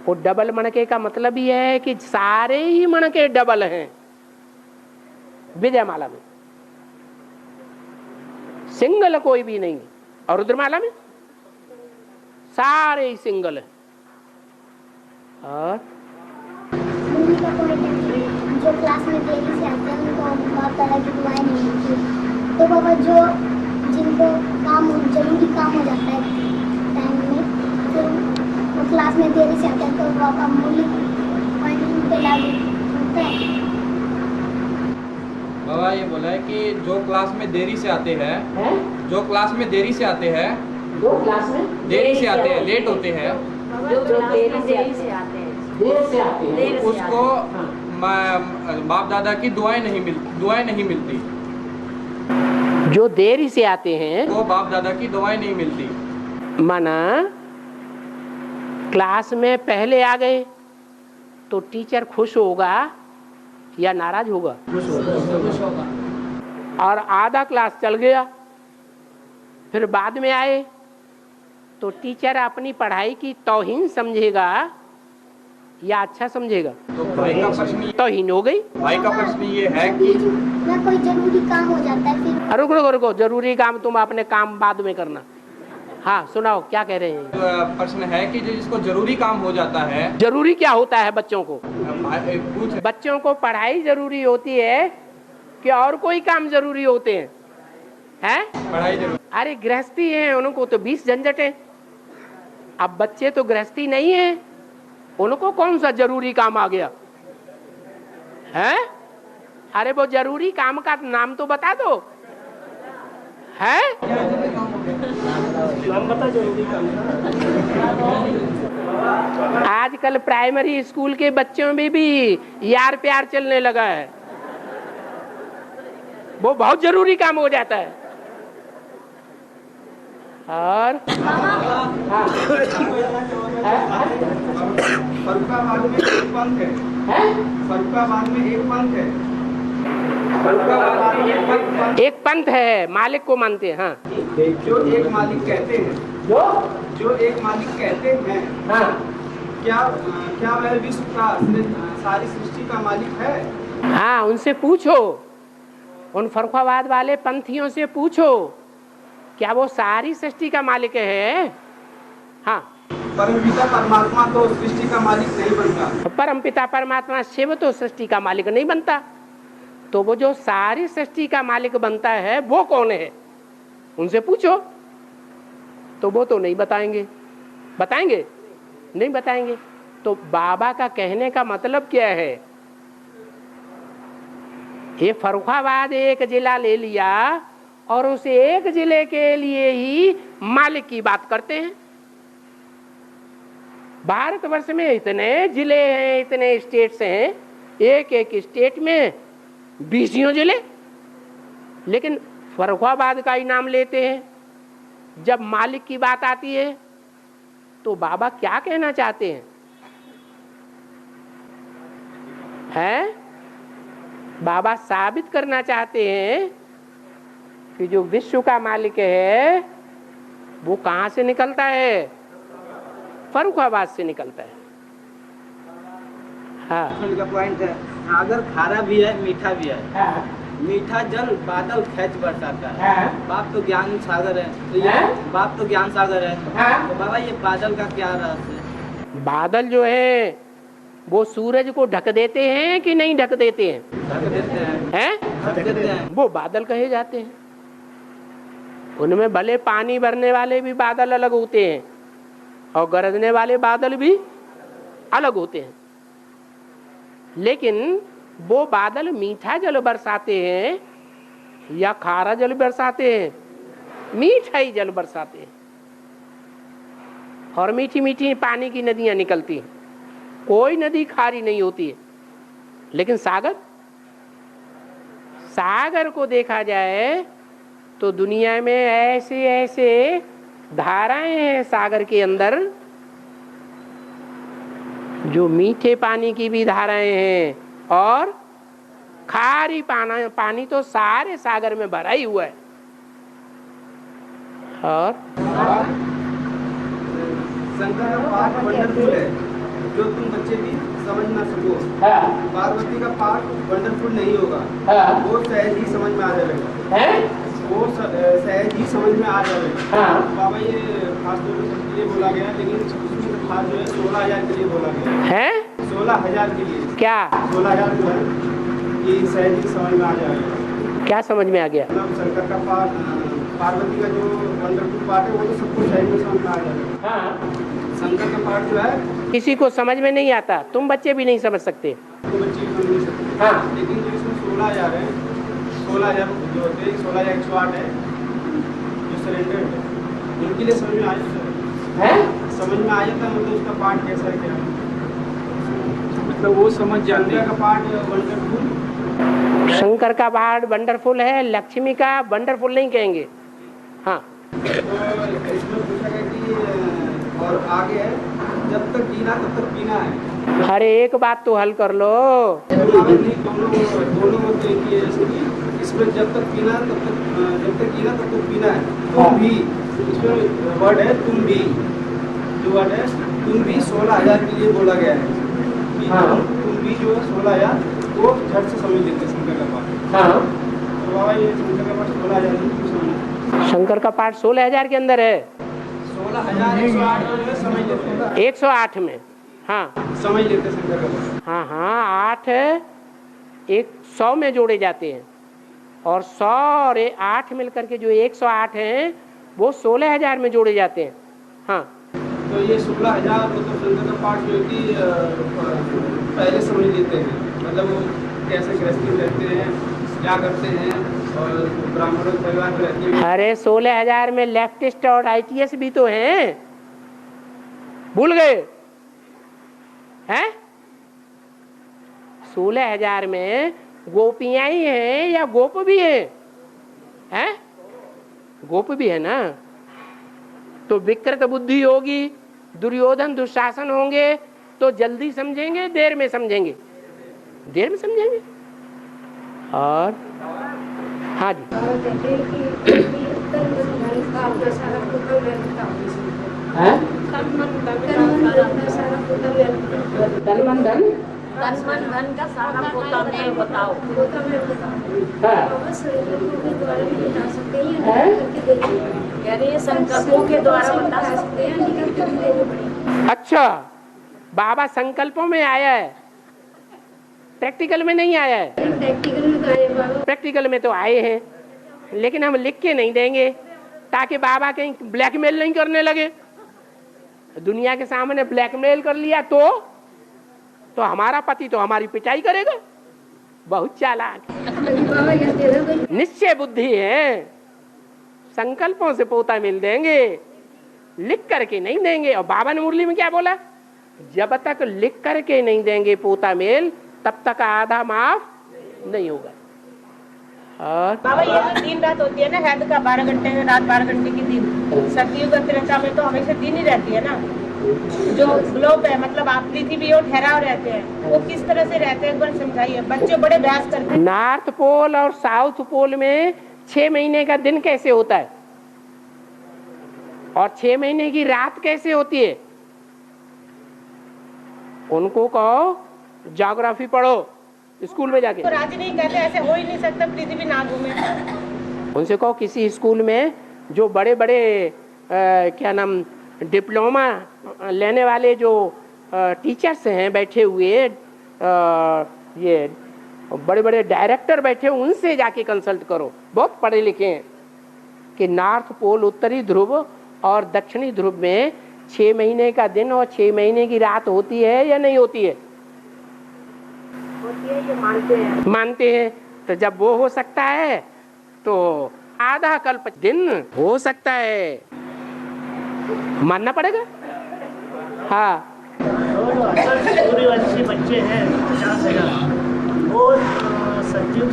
वो डबल मणके का मतलब ही है कि सारे ही मणके डबल हैं विजय माला में, सिंगल कोई भी नहीं। और रुद्रमाला में सारे ही सिंगल है। और जो क्लास में देरी से आते हैं उनको बहुत तरह की दुआएं नहीं मिलती। तो बाबा जो जिनको जरूरी काम हो जाता है टाइम में, तो वो क्लास में देरी से आते हैं, तो बाबा मूल्य पॉइंट पे लागू होता है। बाबा ये बोला है कि जो क्लास में देरी से आते हैं, जो क्लास में देरी से आते हैं, जो क्लास में देरी से आते हैं, लेट होते हैं, जो देरी से आते हैं उसको बाप दादा की दुआएं नहीं मिलती। जो देरी से आते हैं वो बाप दादा की दुआएं नहीं मिलती। माना क्लास में पहले आ गए तो टीचर खुश होगा या नाराज होगा? खुश होगा। और आधा क्लास चल गया फिर बाद में आए तो टीचर अपनी पढ़ाई की तौहीन समझेगा या अच्छा समझेगा? तो भाई का प्रश्न तौहीन हो गई। भाई का प्रश्न ये है कि मैं कोई जरूरी काम हो जाता है फिर रुको, जरूरी काम तुम अपने काम बाद में करना। हाँ सुनाओ, क्या कह रहे हैं? प्रश्न है कि जिसको जरूरी काम हो जाता है। जरूरी क्या होता है बच्चों को? पूछ बच्चों को पढ़ाई जरूरी होती है कि और कोई काम जरूरी होते हैं? पढ़ाई जरूरी। अरे गृहस्थी है, उनको तो 20 झंझट है। अब बच्चे तो गृहस्थी नहीं है, उनको कौन सा जरूरी काम आ गया है? अरे वो जरूरी काम का नाम तो बता दो। है आजकल प्राइमरी स्कूल के बच्चों में भी यार प्यार चलने लगा है, वो बहुत जरूरी काम हो जाता है। और फर्रुखाबाद में एक पंथ है। फर्रुखाबाद में एक पंथ है। एक पंथ है, मालिक को मानते हैं। हाँ। जो एक मालिक कहते हैं, जो एक मालिक कहते हैं, हाँ। क्या वह विश्व का सारी सृष्टि का मालिक है? हाँ, उनसे पूछो, उन फर्रुखाबाद वाले पंथियों से पूछो क्या वो सारी सृष्टि का मालिक है? हाँ। परमपिता परमात्मा तो सृष्टि का मालिक नहीं बनता। परमपिता परमात्मा शिव तो सृष्टि का मालिक नहीं बनता, तो वो जो सारी सृष्टि का मालिक बनता है वो कौन है? उनसे पूछो। तो वो तो नहीं बताएंगे। बताएंगे? नहीं बताएंगे। तो बाबा का कहने का मतलब क्या है? ये फर्रुखाबाद एक जिला ले लिया और उस एक जिले के लिए ही मालिक की बात करते हैं। भारतवर्ष में इतने जिले हैं, इतने स्टेट्स हैं, एक एक स्टेट में 20 जिले, लेकिन फर्रुखाबाद का ही नाम लेते हैं। जब मालिक की बात आती है तो बाबा क्या कहना चाहते हैं? हैं? बाबा साबित करना चाहते हैं कि जो विश्व का मालिक है वो कहाँ से निकलता है? फर्रुखाबाद से निकलता है। हाँ। का पॉइंट है, अगर खारा भी है मीठा भी है। हाँ। मीठा जल बादल खींच बरसाता है। हाँ। बाप तो ज्ञान सागर है, तो ये बाप तो ज्ञान सागर है। हाँ। तो बाबा ये बादल का क्या रहस्य है? बादल जो है वो सूरज को ढक देते हैं कि नहीं ढक देते हैं? ढक देते हैं। हैं? ढक देते हैं। वो बादल कहे जाते हैं। उनमें भले पानी भरने वाले भी बादल अलग होते हैं और गरजने वाले बादल भी अलग होते हैं, लेकिन वो बादल मीठा जल बरसाते हैं या खारा जल बरसाते हैं? मीठा ही जल बरसाते हैं। और मीठी मीठी पानी की नदियां निकलती हैं। कोई नदी खारी नहीं होती है। लेकिन सागर को देखा जाए तो दुनिया में ऐसे ऐसे धाराएं हैं सागर के अंदर जो मीठे पानी की भी धाराएं हैं और खारी पानी तो सारे सागर में भरा ही हुआ है। और शंकर का पाठ वंडरफुल है, जो तुम बच्चे भी समझ ना सको। पार्वती का पाठ वंडरफुल नहीं होगा, वो सहज ही समझ में आ जाएगा। वो सहज ही समझ में आ जाएगा। बाबा ये खास तौर पर सबके लिए बोला गया, लेकिन उसमें खास जो है 16,000 के लिए बोला गया है। 16,000 के लिए। क्या 16,000 जो है ये सहज ही समझ में आ जाएगा। क्या समझ में आ गया? मतलब शंकर का पाठ, पार्वती का जो वंडरफुल पाठ है वो तो सबको सहज में समझ में आ जाएगा। शंकर का पाठ जो है किसी को समझ में नहीं आता, तुम बच्चे भी नहीं समझ सकते। तो बच्चे भी समझ नहीं सकते। हाँ। लेकिन जो इसमें 16,000 है, 16,000 जो होते हैं 16,108 है, सरेंडर, उनके लिए समझ में आया है? समझ में आया था, मतलब उसका पार्ट कैसा है क्या, मतलब वो समझ जाते शंकर का पार्ट वंडरफुल। शंकर का पार्ट वंडरफुल है, लक्ष्मी का वंडरफुल नहीं कहेंगे। हाँ, तो इसमें पूछा गया कि और आगे है, जब तक जीना तब तक पीना है। अरे एक बात तो हल कर लो। दोनों मतलब एक ही है, जैसे कि इसमें जब तक जीना तब तक पीना है। तुम भी, इसमें वर्ड है तुम भी, जो वर्ड है तुम भी 16,000 के लिए बोला गया है कि तुम भी जो है 16,000 वो झट से समझ लेते हैं शंकर का पाठ। हाँ, तो बाबा ये शंकर का पाठ 16,000 नहीं समझ, शंकर का पाठ 16,000 के अंदर है। 16,108 में समझ लेते हैं, 108 में। हाँ समझ लेते हैं शंकर का पाठ। हाँ हाँ, 8 100 में जोड़े जाते हैं, और 100 और 8 मिलकर के जो 108 हैं वो 16,000 में जोड़े जाते हैं। हाँ, तो ये 16,000 मतलब शंकर का पाठ जो है कि पहले समझ लेते हैं, मतलब वो कैसे गृहस्थी रहते हैं, क्या करते हैं, और ब्राह्मणों के परिवार में रहते हैं। अरे 16,000 में लेफ्टिस्ट और ITS भी तो हैं, भूल गए हैं? 16,000 में गोपियां ही हैं या गोप भी हैं? गोप भी है ना। तो विकृत बुद्धि होगी, दुर्योधन दुशासन होंगे, तो जल्दी समझेंगे देर में समझेंगे? देर में समझेंगे। और हाँ जी, धन का सारा पोता में बताओ। संकल्पों के द्वारा बता सकते हैं। अच्छा, बाबा संकल्पों में आया है, प्रैक्टिकल में नहीं आया है। प्रैक्टिकल में तो आए हैं, लेकिन हम लिख के नहीं देंगे ताकि बाबा कहीं ब्लैकमेल नहीं करने लगे। दुनिया के सामने ब्लैकमेल कर लिया तो हमारा पति तो हमारी पिटाई करेगा। बहुत चालाक, निश्चय बुद्धि है। संकल्पों से पोता मिल देंगे, लिख करके नहीं देंगे। और बाबा ने मुरली में क्या बोला? जब तक लिख करके नहीं देंगे पोता मेल, तब तक आधा माफ नहीं होगा। और बाबा ये जो दिन रात होती है ना, हेड का 12 घंटे में, रात 12 घंटे की दिन, सर्दियों का त्रेता में तो हमेशा दिन ही रहती है ना। जो ग्लोब है, मतलब आप पृथ्वी और ठहराव रहते हैं, वो किस तरह से रहते हैं, एक बार समझाइए। बच्चे बड़े बहस करते हैं। नॉर्थ पोल और साउथ पोल में 6 महीने का दिन कैसे होता है, और 6 महीने की रात कैसे होती है? उनको कहो ज्योग्राफी पढ़ो स्कूल में जाके। तो राजी नहीं कहते, ऐसे हो ही नहीं सकता पृथ्वी ना घूमे। उनसे कहो किसी स्कूल में जो बड़े बड़े क्या नाम डिप्लोमा लेने वाले जो टीचर्स हैं बैठे हुए, ये बड़े बड़े डायरेक्टर बैठे, उनसे जाके कंसल्ट करो, बहुत पढ़े लिखे हैं, कि नॉर्थ पोल उत्तरी ध्रुव और दक्षिणी ध्रुव में 6 महीने का दिन और 6 महीने की रात होती है या नहीं होती है? होती है, ये मानते हैं। तो जब वो हो सकता है तो आधा कल्प दिन हो सकता है, मानना पड़ेगा। हाँ, सूर्यवंशी बच्चे हैं 50,000, वो सतयुग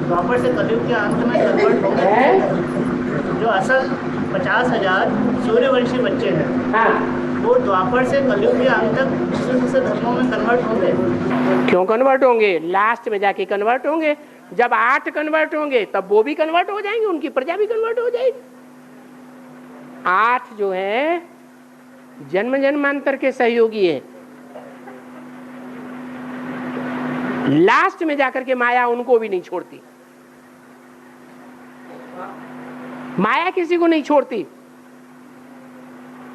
द्वापर से कलयुग के अंत में कन्वर्ट होंगे। जो असल 50,000 सूर्यवंशी बच्चे हैं, वो द्वापर से कलयुग के अंत तक दूसरे धर्मों में कन्वर्ट होंगे। क्यों कन्वर्ट होंगे? लास्ट में जाके कन्वर्ट होंगे। जब 8 कन्वर्ट होंगे तब वो भी कन्वर्ट हो जाएंगे, उनकी प्रजा भी कन्वर्ट हो जाएगी। 8 जो है जन्म जन्मांतर के सहयोगी है। लास्ट में जाकर के माया उनको भी नहीं छोड़ती। माया किसी को नहीं छोड़ती,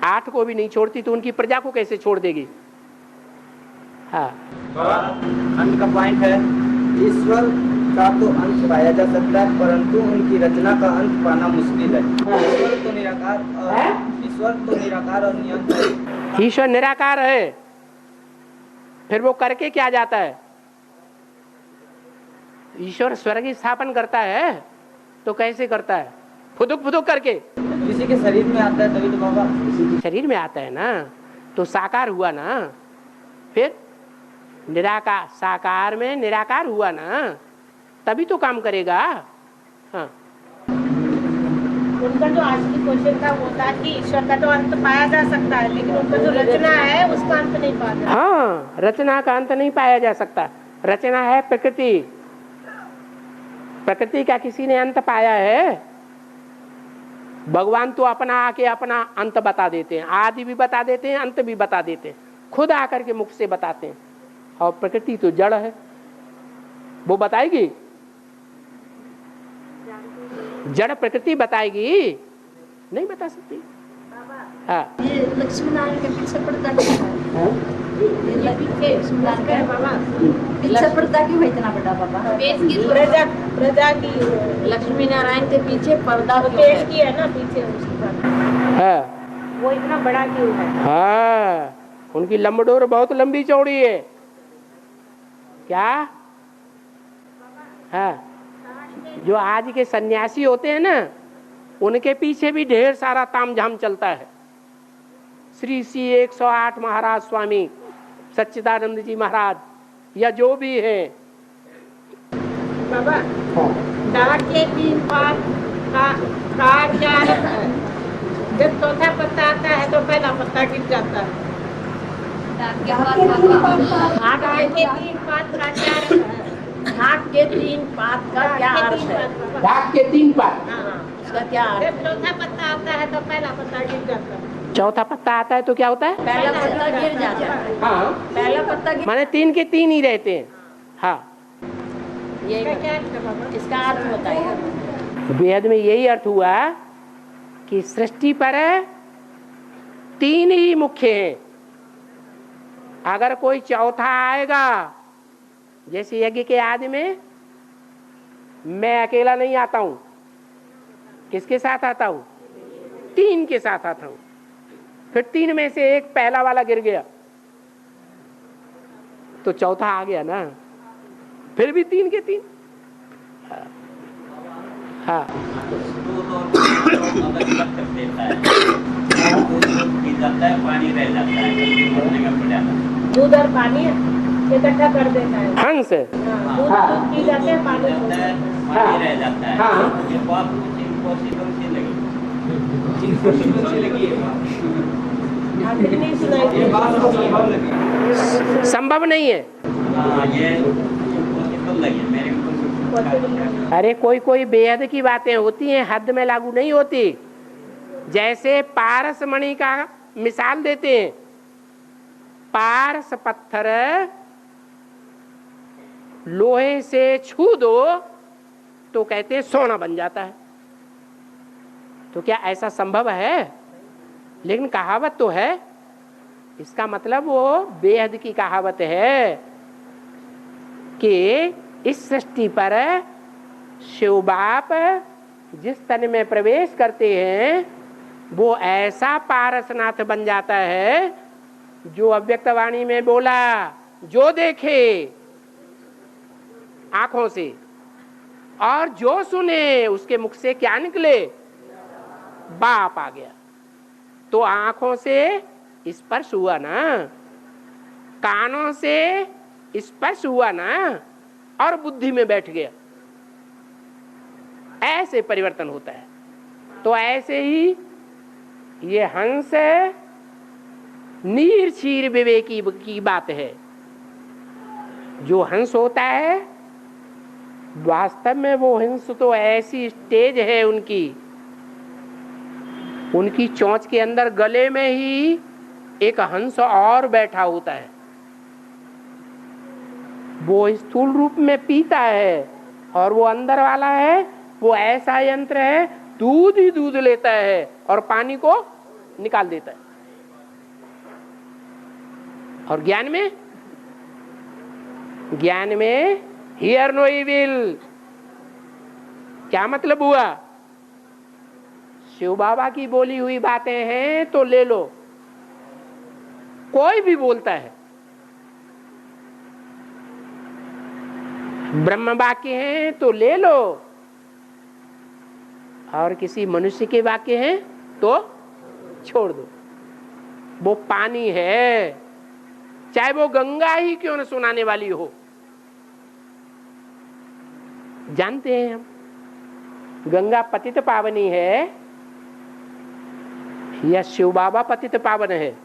8 को भी नहीं छोड़ती, तो उनकी प्रजा को कैसे छोड़ देगी? हाँ, अंत का पॉइंट है, ईश्वर का तो अंत पाया जा सकता है, परंतु उनकी रचना का अंत पाना मुश्किल है। ईश्वर तो निराकार और नियंत्र है। ईश्वर निराकार है, फिर वो करके क्या जाता है? ईश्वर स्वर्ग स्थापन करता है तो कैसे करता है? फुदुक फुदुक करके। किसी के शरीर में आता है तभी तो बाबा। किसी के शरीर में आता है ना तो साकार हुआ ना, फिर निराकार, साकार में निराकार हुआ ना, तभी तो काम करेगा। हाँ। उनका जो आज की क्वेश्चन था वो था कि ईश्वर का तो अंत पाया जा सकता है, लेकिन उनका जो रचना है उसका अंत नहीं पाया जा। हाँ, रचना का अंत नहीं पाया जा सकता। रचना है प्रकृति, प्रकृति का किसी ने अंत पाया है? भगवान तो अपना आके अपना अंत बता देते हैं, आदि भी बता देते हैं, अंत भी बता देते हैं, खुद आकर के मुख से बताते हैं। और प्रकृति तो जड़ है, वो बताएगी? जड़ प्रकृति बताएगी? नहीं बता सकती। हाँ, ये लक्ष्मी नारायण के पीछे पड़ता क्यों है? ये पीछे लक्ष्मी नारायण का बाबा पीछे पड़ता क्यों है इतना बड़ा बाबा? पेज की प्रजा की लक्ष्मी नारायण के पीछे पर्दा क्यों पेज है? की है ना पीछे उसकी, हाँ, वो इतना बड़ा क्यों है? हाँ, उनकी लंबडोर बहुत लंबी चौड़ी है। क्या? हाँ, जो आज के सन्यासी होते हैं ना, उनके पीछे भी ढेर सारा तामझाम चलता है। श्री 108 महाराज स्वामी सच्चिदानंद जी महाराज या जो भी है। बाबा, डाक के 3 पात का क्या है? जब चौथा पत्ता आता है तो पहला पत्ता गिर जाता है। डाक के 3 पात का क्या है? हाथ के 3 पात का क्या अर्थ है? डाक के 3 पात, उसका क्या अर्थ? जब चौथा पत्ता आता है तो पहला पत्ता गिर जाता है। चौथा पत्ता आता है तो क्या होता है? पहला पत्ता गिर जाता है। हाँ, पहला पत्ता माने 3 के 3 ही रहते हैं। हाँ, ये इसका अर्थ बताइए। वेद में यही अर्थ हुआ कि सृष्टि पर 3 ही मुख्य हैं। अगर कोई चौथा आएगा, जैसे यज्ञ के आदि में मैं अकेला नहीं आता हूं, किसके साथ आता हूं? 3 के साथ आता हूं। फिर 3 में से एक पहला वाला गिर गया तो चौथा आ गया ना, फिर भी 3 के 3। हाँ, पानी रह जाता है, दूध और पानी इकट्ठा कर देता है। हंस दूध पी जाते हैं, पानी पानी रह जाता है। हाँ। ये बात कुछ इम्पॉसिबल सी लगी। नहीं सुनाई। संभव नहीं है। हाँ, ये इम्पॉसिबल लगी मेरे को। अरे कोई कोई बेहद की बातें होती हैं, हद में लागू नहीं होती। जैसे पारस मणि का मिसाल देते हैं, पारस पत्थर लोहे से छू दो तो कहते हैं सोना बन जाता है। तो क्या ऐसा संभव है? लेकिन कहावत तो है। इसका मतलब वो बेहद की कहावत है कि इस सृष्टि पर शिव बाप जिस तन में प्रवेश करते हैं वो ऐसा पारसनाथ बन जाता है जो अव्यक्त वाणी में बोला, जो देखे आंखों से और जो सुने उसके मुख से क्या निकले? बाप आ गया। तो आंखों से स्पर्श हुआ ना, कानों से स्पर्श हुआ ना, और बुद्धि में बैठ गया। ऐसे परिवर्तन होता है। तो ऐसे ही ये हंस नीर क्षीर विवेकी की बात है। जो हंस होता है वास्तव में वो हंस तो ऐसी स्टेज है उनकी चोंच के अंदर गले में ही एक हंस और बैठा होता है। वो स्थूल रूप में पीता है और वो अंदर वाला है वो ऐसा यंत्र है, दूध ही दूध लेता है और पानी को निकाल देता है। और ज्ञान में हियर नो इविल। क्या मतलब हुआ? शिव बाबा की बोली हुई बातें हैं तो ले लो, कोई भी बोलता है। ब्रह्म वाक्य हैं तो ले लो, और किसी मनुष्य के वाक्य हैं तो छोड़ दो। वो पानी है, चाहे वो गंगा ही क्यों न सुनाने वाली हो। जानते हैं हम, गंगा पतित पावनी है या शिव बाबा पतित पावन है?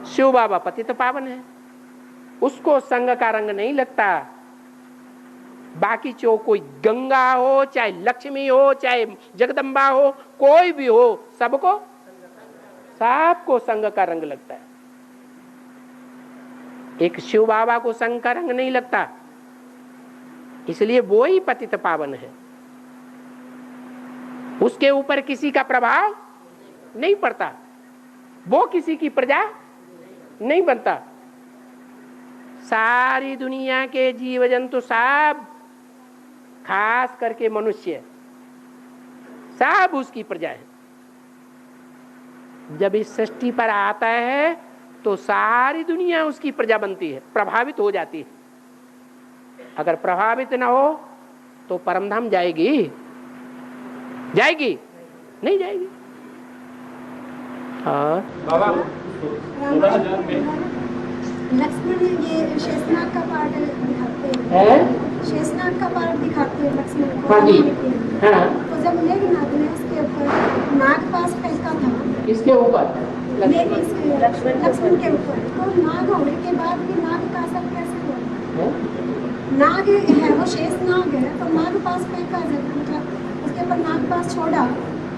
शिव बाबा पतित पावन है, उसको संग का रंग नहीं लगता। बाकी जो कोई गंगा हो, चाहे लक्ष्मी हो, चाहे जगदम्बा हो, कोई भी हो, सबको संग का रंग लगता है। एक शिव बाबा को संग का रंग नहीं लगता, इसलिए वो ही पतित पावन है। उसके ऊपर किसी का प्रभाव नहीं पड़ता, वो किसी की प्रजा नहीं बनता। सारी दुनिया के जीव जंतु सब, खास करके मनुष्य, सब उसकी प्रजा है। जब इस सृष्टि पर आता है तो सारी दुनिया उसकी प्रजा बनती है, प्रभावित हो जाती है। अगर प्रभावित न हो तो परमधाम जाएगी? जाएगी? नहीं जाएगी। बाबा लक्ष्मण ये शेषनाग का पार्ट दिखाते हैं, शेषनाग का पार्ट दिखाते हैं लक्ष्मण को। तो जब मेघनाद ने उसके ऊपर नाग पास फेंका था, किसके ऊपर? लक्ष्मण के ऊपर, तो नाग होने के बाद भी नाग का असर कैसे हुआ? नाग है, वो शेष नाग है, तो नाग पास फेंका जब, मतलब उसके ऊपर नाग पास छोड़ा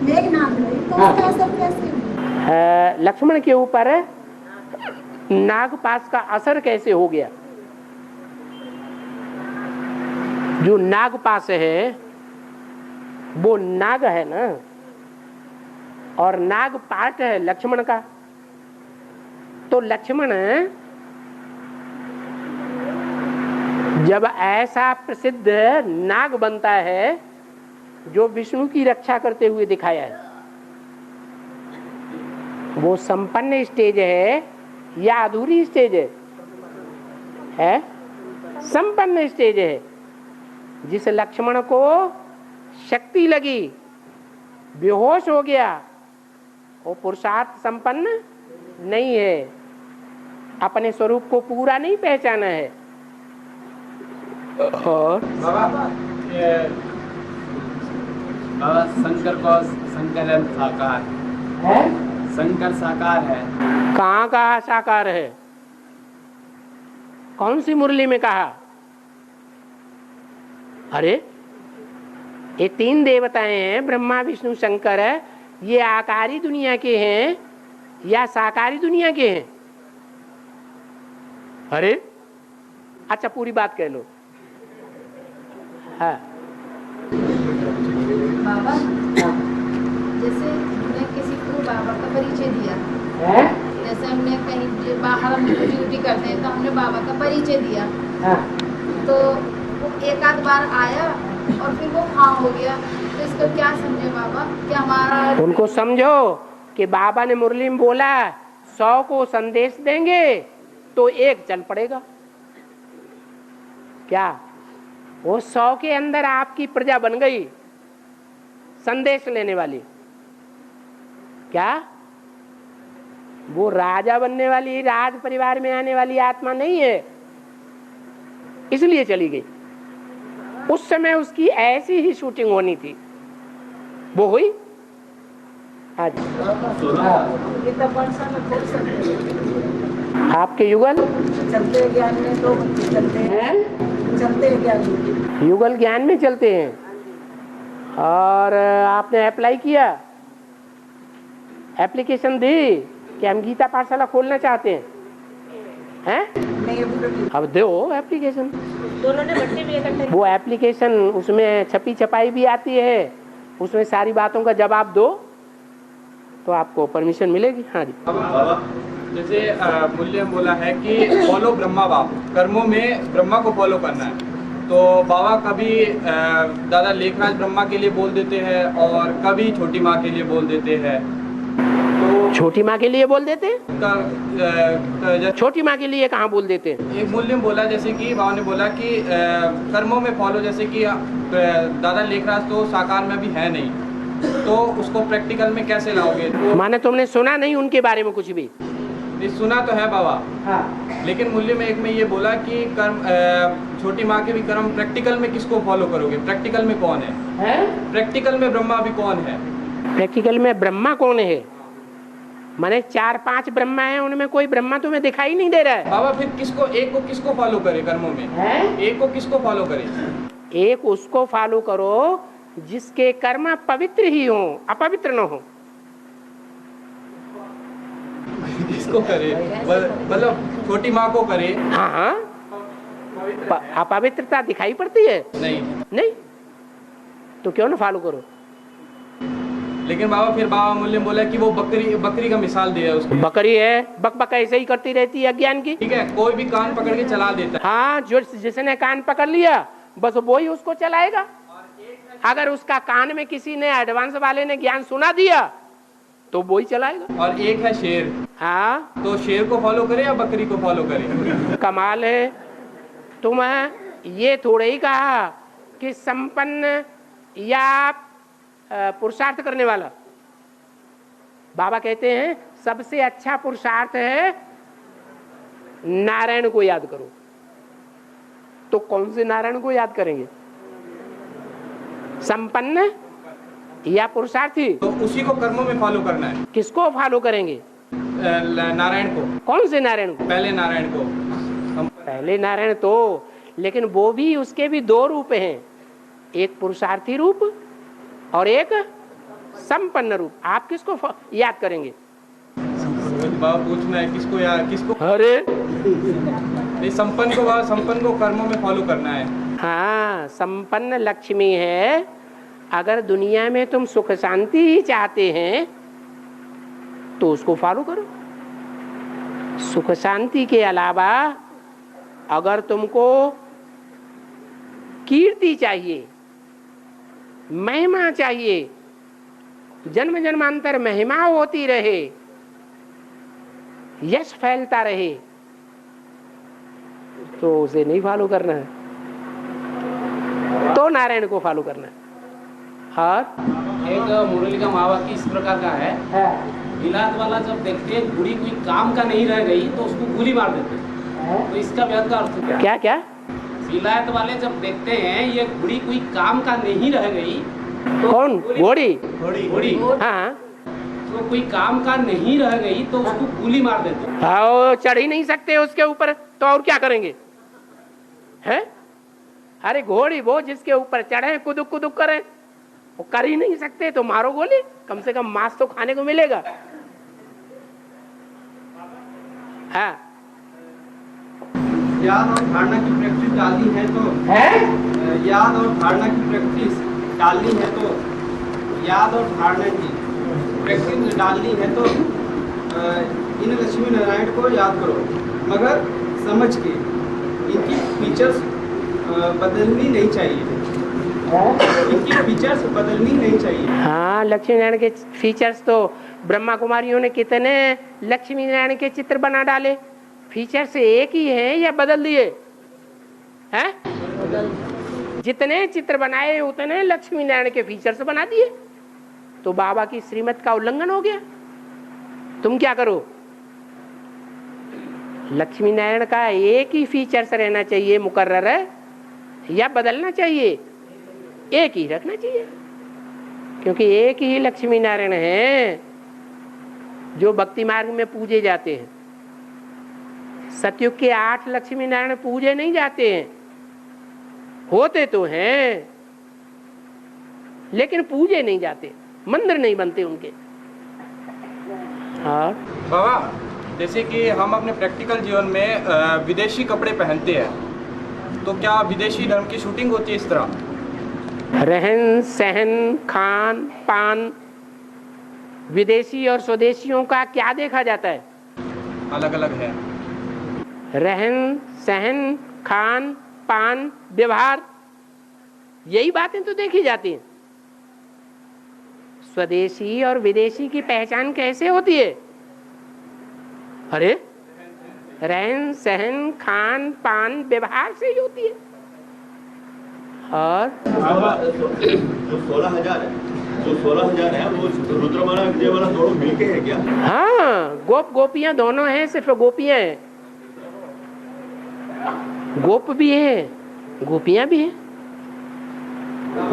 मेघनाद ने, तो उसका असर कैसे हुआ? लक्ष्मण के ऊपर नागपाश का असर कैसे हो गया? जो नागपाश है वो नाग है ना, और नाग पार्ट है लक्ष्मण का। तो लक्ष्मण जब ऐसा प्रसिद्ध नाग बनता है जो विष्णु की रक्षा करते हुए दिखाया है, वो संपन्न स्टेज है या अधूरी स्टेज है? संपन्न स्टेज है। जिस लक्ष्मण को शक्ति लगी, बेहोश हो गया, वो पुरुषार्थ संपन्न नहीं है, अपने स्वरूप को पूरा नहीं पहचाना है। और बाबा शंकर को शंकर साकार है, शंकर साकार है। कहाँ कहा साकार है? कौन सी मुरली में कहा? अरे ये तीन देवताएं हैं, ब्रह्मा विष्णु शंकर है, ये आकारी दुनिया के हैं या साकारी दुनिया के हैं? अरे अच्छा, पूरी बात कह लो। हाँ बाबा, जैसे हमने किसी को बाबा का परिचय दिया, जैसे हमने कहीं बाहर हम ड्यूटी करते हैं तो हमने बाबा का परिचय दिया, तो वो एक आध बार आया और फिर वो हाँ हो गया, तो इसको क्या समझे बाबा? क्या हमारा उनको समझो कि बाबा ने मुरली में बोला 100 को संदेश देंगे तो एक चल पड़ेगा। क्या वो 100 के अंदर आपकी प्रजा बन गई संदेश लेने वाली? क्या वो राजा बनने वाली, राज परिवार में आने वाली आत्मा नहीं है, इसलिए चली गई। उस समय उसकी ऐसी ही शूटिंग होनी थी, वो हुई। आज आपके युगल चलते ज्ञान में तो चलते हैं, चलते ज्ञान युगल ज्ञान में चलते हैं। और आपने अप्लाई किया, एप्लीकेशन दी कि हम गीता पाठशाला खोलना चाहते हैं? अब दो एप्लीकेशन। दोनों ने बच्चे भी इकट्ठे, वो एप्लीकेशन उसमें छपी छपाई भी आती है, उसमें सारी बातों का जवाब दो तो आपको परमिशन मिलेगी। हाँ जी। जैसे मूल्य बोला है कि फॉलो ब्रह्मा बाप, कर्मों में ब्रह्मा को फॉलो करना है, तो बाबा कभी दादा लेखराज ब्रह्मा के लिए बोल देते हैं और कभी छोटी माँ के लिए बोल देते हैं। तो छोटी माँ के लिए बोल देते हैं? छोटी माँ के लिए कहाँ बोल देते हैं? एक मूल्य में बोला, जैसे कि बाबा ने बोला कि कर्मों में फॉलो, जैसे कि दादा लेखराज तो साकार में भी है नहीं, तो उसको प्रैक्टिकल में कैसे लाओगे? माने तुमने सुना नहीं उनके बारे में कुछ भी? नहीं, सुना तो है बाबा। हाँ। लेकिन मूल्य में एक में ये बोला कि कर्म, छोटी माँ के भी कर्म प्रैक्टिकल में किसको फॉलो करोगे? प्रैक्टिकल में कौन है? प्रैक्टिकल में ब्रह्मा भी कौन है? प्रैक्टिकल में ब्रह्मा कौन है? माने 4-5 ब्रह्मा है, उनमें कोई ब्रह्मा तुम्हें दिखाई नहीं दे रहा है। बाबा फिर किसको, एक को किसको फॉलो करे कर्मों में? एक को किसको फॉलो करे? एक उसको फॉलो करो जिसके कर्म पवित्र ही हो, अपवित्र न हो। किसको करे? मतलब छोटी माँ को करे। हाँ, अपवित्रता दिखाई पड़ती है? नहीं तो क्यों ना फॉलो करो? लेकिन बाबा फिर बाबा मूल्य बोला कि वो बकरी का मिसाल दिया उसको। बकरी है, बक ऐसे ही करती रहती है अज्ञान की। ठीक है, कोई भी कान पकड़ के चला देता है। हाँ, जो जिसने कान पकड़ लिया बस वो ही उसको चलाएगा। अगर उसका कान में किसी ने एडवांस वाले ने ज्ञान सुना दिया तो वो ही चलाएगा। और एक है शेर। हाँ, तो शेर को फॉलो करे या बकरी को फॉलो करे? कमाल है। तुम ये थोड़े ही कहा कि संपन्न या पुरुषार्थ करने वाला। बाबा कहते हैं सबसे अच्छा पुरुषार्थ है नारायण को याद करो। तो कौन से नारायण को याद करेंगे? संपन्न या पुरुषार्थी? तो उसी को कर्मों में फॉलो करना है। किसको फॉलो करेंगे? नारायण को। कौन से नारायण को? पहले नारायण को। पहले नारायण तो, लेकिन वो भी, उसके भी 2 रूप हैं, एक पुरुषार्थी रूप और एक संपन्न रूप। आप किसको याद करेंगे? बाबा पूछना है किसको याद, किसको? अरे नहीं, संपन्न को कर्मों में फॉलो करना है। हाँ, संपन्न लक्ष्मी है। अगर दुनिया में तुम सुख शांति ही चाहते हैं तो उसको फॉलो करो। सुख शांति के अलावा अगर तुमको कीर्ति चाहिए, महिमा चाहिए, जन्म जन्मांतर महिमा होती रहे, यश फैलता रहे, तो उसे नहीं फॉलो करना है, तो नारायण को फॉलो करना है। और एक मुरली का महावाक्य इस प्रकार का है, विलायत वाला जब देखते हैं बुढ़ी कोई काम का नहीं रह गई तो उसको गोली मार देते हैं। तो इसका व्याध का अर्थ क्या? क्या? विलायत वाले जब देखते हैं ये बुढ़ी कोई काम का नहीं रह गई तो कौन? घोड़ी? हाँ, तो कोई काम का नहीं रह गई तो उसको गोली मार देते हैं। हाँ, चढ़ ही नहीं सकते उसके ऊपर तो और क्या करेंगे? हैं? अरे घोड़ी वो जिसके ऊपर चढ़े कुदुक कुदुक करें, वो कर ही नहीं सकते तो मारो गोली, कम से कम मांस तो खाने को मिलेगा। हाँ, याद और धारणा की प्रैक्टिस डालनी है तो याद और धारणा की प्रैक्टिस डालनी है तो याद और धारणा की प्रैक्टिस डालनी है तो इन लक्ष्मी नारायण को याद करो, मगर समझ के। इनकी फीचर्स बदलनी नहीं चाहिए। इनकी फीचर्स बदलनी नहीं चाहिए। हाँ, लक्ष्मी नारायण के फीचर्स तो ब्रह्मा कुमारियों ने कितने लक्ष्मी नारायण के चित्र बना डाले। फीचर्स एक ही है या बदल दिए हैं? जितने चित्र बनाए उतने लक्ष्मी नारायण के फीचर्स बना दिए, तो बाबा की श्रीमत का उल्लंघन हो गया। तुम क्या करो? लक्ष्मी नारायण का एक ही फीचर्स रहना चाहिए मुकर्रर है, या बदलना चाहिए? एक ही रखना चाहिए, क्योंकि एक ही लक्ष्मी नारायण है जो भक्ति मार्ग में पूजे जाते हैं। सतयुग के 8 लक्ष्मी नारायण पूजे नहीं जाते हैं, होते तो हैं लेकिन पूजे नहीं जाते, मंदिर नहीं बनते उनके। हाँ बाबा, जैसे कि हम अपने प्रैक्टिकल जीवन में विदेशी कपड़े पहनते हैं, तो क्या विदेशी धर्म की शूटिंग होती है इस तरह? रहन सहन खान पान विदेशी और स्वदेशियों का क्या देखा जाता है? अलग अलग है। रहन सहन खान पान व्यवहार, यही बातें तो देखी जाती हैं। स्वदेशी और विदेशी की पहचान कैसे होती है? अरे रहन सहन खान पान व्यवहार से ही होती है। और जो 16,000 है, जो 16,000 है वो रुद्रमाला विजयमाला दोनों मिलके है क्या? हाँ, गोप गोपियां दोनों हैं, सिर्फ गोपियां हैं। गोप भी है, गोपियां भी हैं।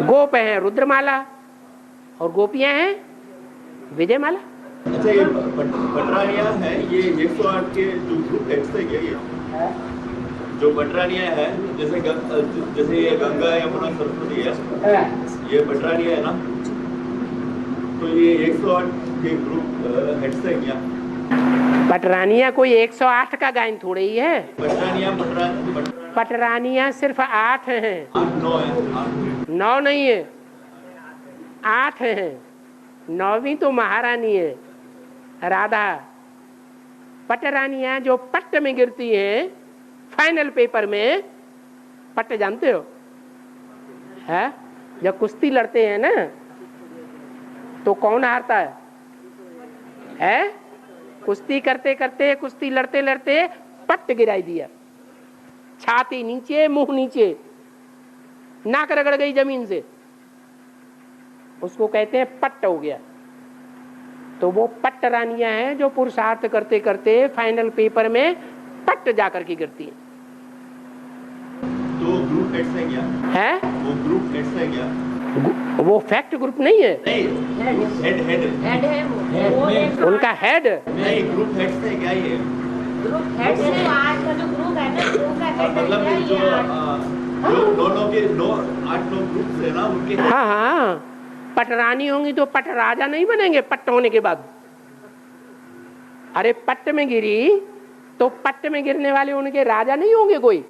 गोप है रुद्रमाला और गोपियां हैं विजयमाला। अच्छा, ये पटरानिया है, ये 108 के जो ग्रुप हेड्स है क्या? ये जो पटरानिया है, जैसे ये गंगा यमुना सरस्वती है, ये पटरानिया है ना, तो ये 108 के ग्रुप हेड्स है क्या? पटरानिया कोई 108 का गायन थोड़े ही है। पटरानिया सिर्फ 8 हैं। 9 है, 9 नहीं है, 8 हैं। 9वीं तो महारानी है राधा। पटरानियां जो पट्ट में गिरती हैं फाइनल पेपर में, पट्ट जानते हो है? जब कुश्ती लड़ते हैं ना तो कौन हारता है? कुश्ती करते करते, कुश्ती लड़ते लड़ते पट्ट गिराई दिया, छाती नीचे मुंह नीचे, नाक रगड़ गई जमीन से, उसको कहते हैं पट्ट हो गया। तो वो पट्ट रानियां हैं जो पुरुषार्थ करते करते फाइनल पेपर में पट्ट जाकर के गिरती हैं। तो ग्रुप हेड्स है क्या? है वो ग्रुप हेड्स है क्या? वो फैक्ट ग्रुप नहीं है, हेड है वो। उनका हेड नहीं, ग्रुप हेड्स है क्या? ये ग्रुप हेड से आज का जो ग्रुप है ना, ग्रुप का हेड मतलब है जो ये 8-9 ग्रुप्स है ना उनके। हाँ हाँ, पटरानी होंगी तो पट राजा नहीं बनेंगे पट्ट होने के बाद। अरे पट्ट में गिरी तो पट्ट में गिरने वाले उनके राजा नहीं होंगे कोई,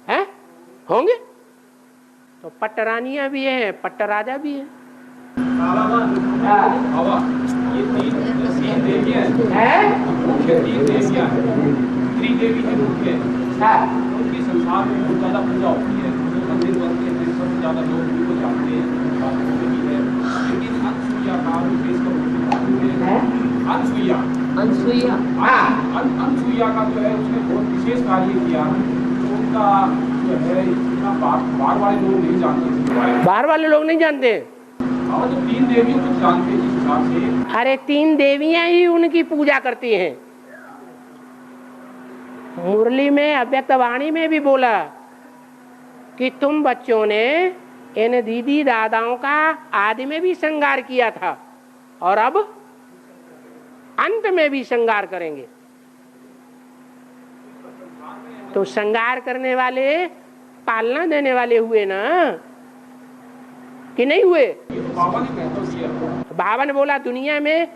हैं? होंगे तो पट्टरानियां भी है, पट्ट राजा भी है। ये तीन देवियां हैं, मुख्य 3 देवियां हैं, त्रिदेवी है मुख्य। उनकी संसार में बहुत ज्यादा पूजा होती है, मंदिर बनते हैं, सबसे ज्यादा लोग उनको जानते हैं, लेकिन अनसुईया का अनसुईया का जो है उसने बहुत विशेष कार्य किया। तो उनका जो है इतना बाहर वाले लोग नहीं जानते, बाहर वाले लोग नहीं जानते। और जो 3 देवियों को जानते हैं जिस हिसाब से। अरे 3 देवियां ही उनकी पूजा करती हैं। मुरली में अव्यक्त वाणी में भी बोला कि तुम बच्चों ने इन दीदी दादाओं का आदि में भी श्रृंगार किया था और अब अंत में भी श्रृंगार करेंगे। तो श्रृंगार करने वाले पालना देने वाले हुए ना कि नहीं हुए? बाबा ने बोला दुनिया में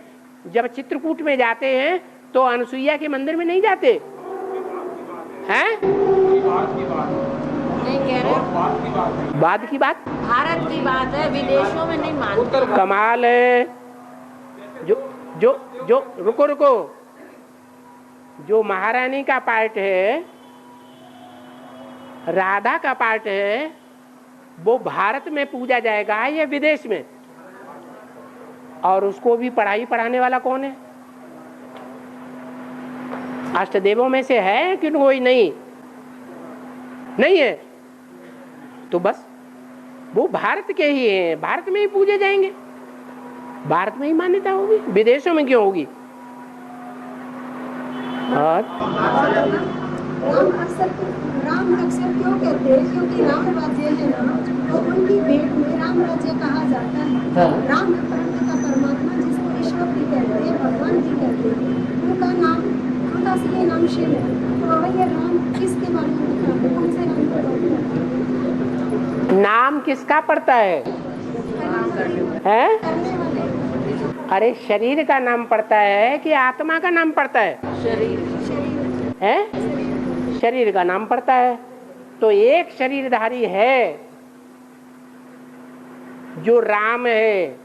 जब चित्रकूट में जाते हैं तो अनसुईया के मंदिर में नहीं जाते हैं? नहीं कह रहे, बाद की बात, भारत की बात है, विदेशों में नहीं मानते। कमाल है। जो रुको, जो महारानी का पार्ट है, राधा का पार्ट है, वो भारत में पूजा जाएगा या विदेश में? और उसको भी पढ़ाने वाला कौन है? अष्टदेवों में से है कि कोई नहीं है? तो बस वो भारत के ही हैं, भारत में ही पूजे जाएंगे, भारत में ही मान्यता होगी, विदेशों में क्यों होगी? और राम अक्सर क्यों कहते हैं? क्योंकि राम राज्य है ना, तो उनकी भेंट में राम राज्य कहा जाता है। राम का परमात्मा जिसको ईश्वर भी कहते हैं, भगवान भी कहते हैं, उनका नाम, उनका असली नाम शिव है। तो ये राम किसके बारे में लिखा है? कौन से राम के बारे में? नाम किसका पड़ता है? अरे शरीर का नाम पड़ता है कि आत्मा का नाम पड़ता है? शरीर का नाम पड़ता है। तो एक शरीरधारी है जो राम है,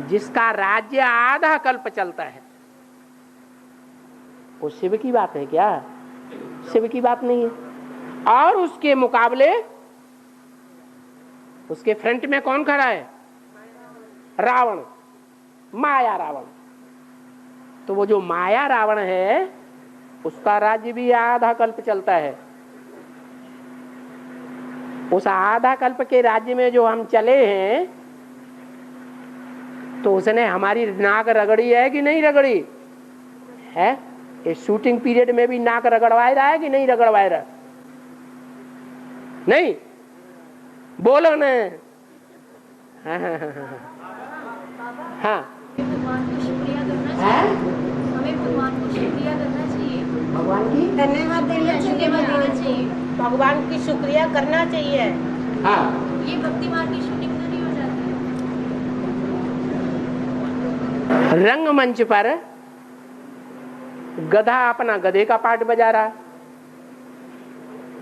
जिसका राज्य आधा कल्प चलता है। वो शिव की बात है क्या? शिव की बात नहीं है। और उसके मुकाबले उसके फ्रंट में कौन खड़ा है? रावण, माया रावण। तो वो जो माया रावण है उसका राज्य भी आधा कल्प चलता है। उस आधा कल्प के राज्य में जो हम चले हैं तो उसने हमारी नाक रगड़ी है कि नहीं रगड़ी है? इस शूटिंग पीरियड में भी नाक रगड़वा रहा है कि नहीं रगड़वा रहा? नहीं बोलो न। हाँ हाँ हाँ हाँ भगवान को शुक्रिया करना चाहिए। हमें भगवान को शुक्रिया करना चाहिए। भगवान की धन्यवाद देना चाहिए। भगवान की शुक्रिया करना चाहिए। हाँ ये भक्ति मार्ग की शूटिंग तो नहीं हो जाती। रंगमंच पर गधा अपना गधे का पार्ट बजा रहा है,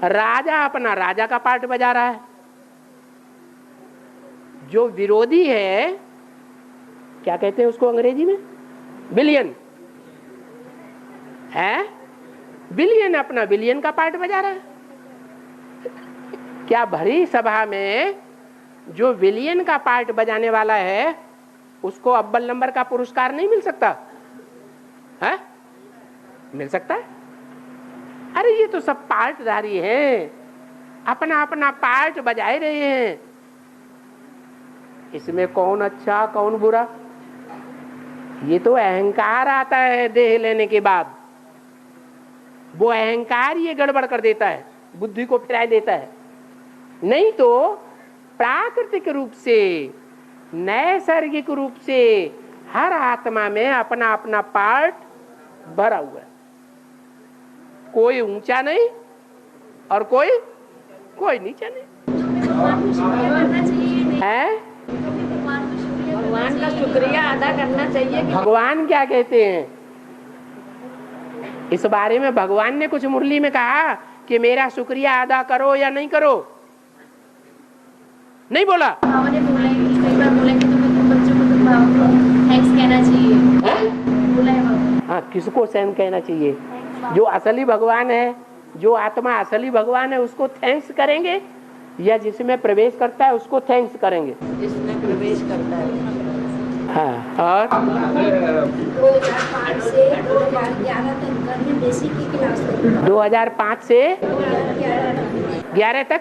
राजा अपना राजा का पार्ट बजा रहा है। जो विरोधी है क्या कहते हैं उसको अंग्रेजी में? विलियन है। विलियन अपना विलियन का पार्ट बजा रहा है। क्या भरी सभा में जो विलियन का पार्ट बजाने वाला है उसको अव्वल नंबर का पुरस्कार नहीं मिल सकता है? मिल सकता है। अरे ये तो सब पार्टधारी हैं, अपना अपना पार्ट बजाए रहे हैं। इसमें कौन अच्छा कौन बुरा? ये तो अहंकार आता है देह लेने के बाद। वो अहंकार ये गड़बड़ कर देता है, बुद्धि को फिरा देता है। नहीं तो प्राकृतिक रूप से नैसर्गिक रूप से हर आत्मा में अपना अपना पार्ट भरा हुआ है। कोई ऊंचा नहीं और कोई नीचा नहीं है। भगवान का शुक्रिया अदा करना चाहिए। भगवान क्या कहते हैं इस बारे में? भगवान ने कुछ मुरली में कहा कि मेरा शुक्रिया अदा करो या नहीं करो? नहीं बोला। बाबा ने बोला है कि कई बार बोला कि तुम्हें बच्चों को तुम बाबा को थैंक्स कहना चाहिए। बोला है बाबा। हाँ, किसको सैन कहना चाहिए? जो असली भगवान है, जो आत्मा असली भगवान है उसको थैंक्स करेंगे या जिसमें प्रवेश करता है उसको थैंक्स करेंगे? जिसमें प्रवेश करता है। हाँ। और 2005 से 2011 तक घर में बेसिक की क्लास 2005 से 11 तक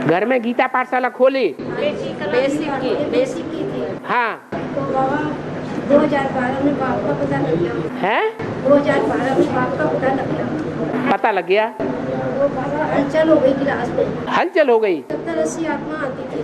घर में गीता पाठशाला खोली। बेसिक की थी। हाँ। तो बाबा 2012 में बाप का पता लग गया है। 2012 में बाप का पता लग गया। पता लग गया तो बाबा हलचल हो गई क्लास में। हलचल हो गई। 70-80 आत्मा आती थी।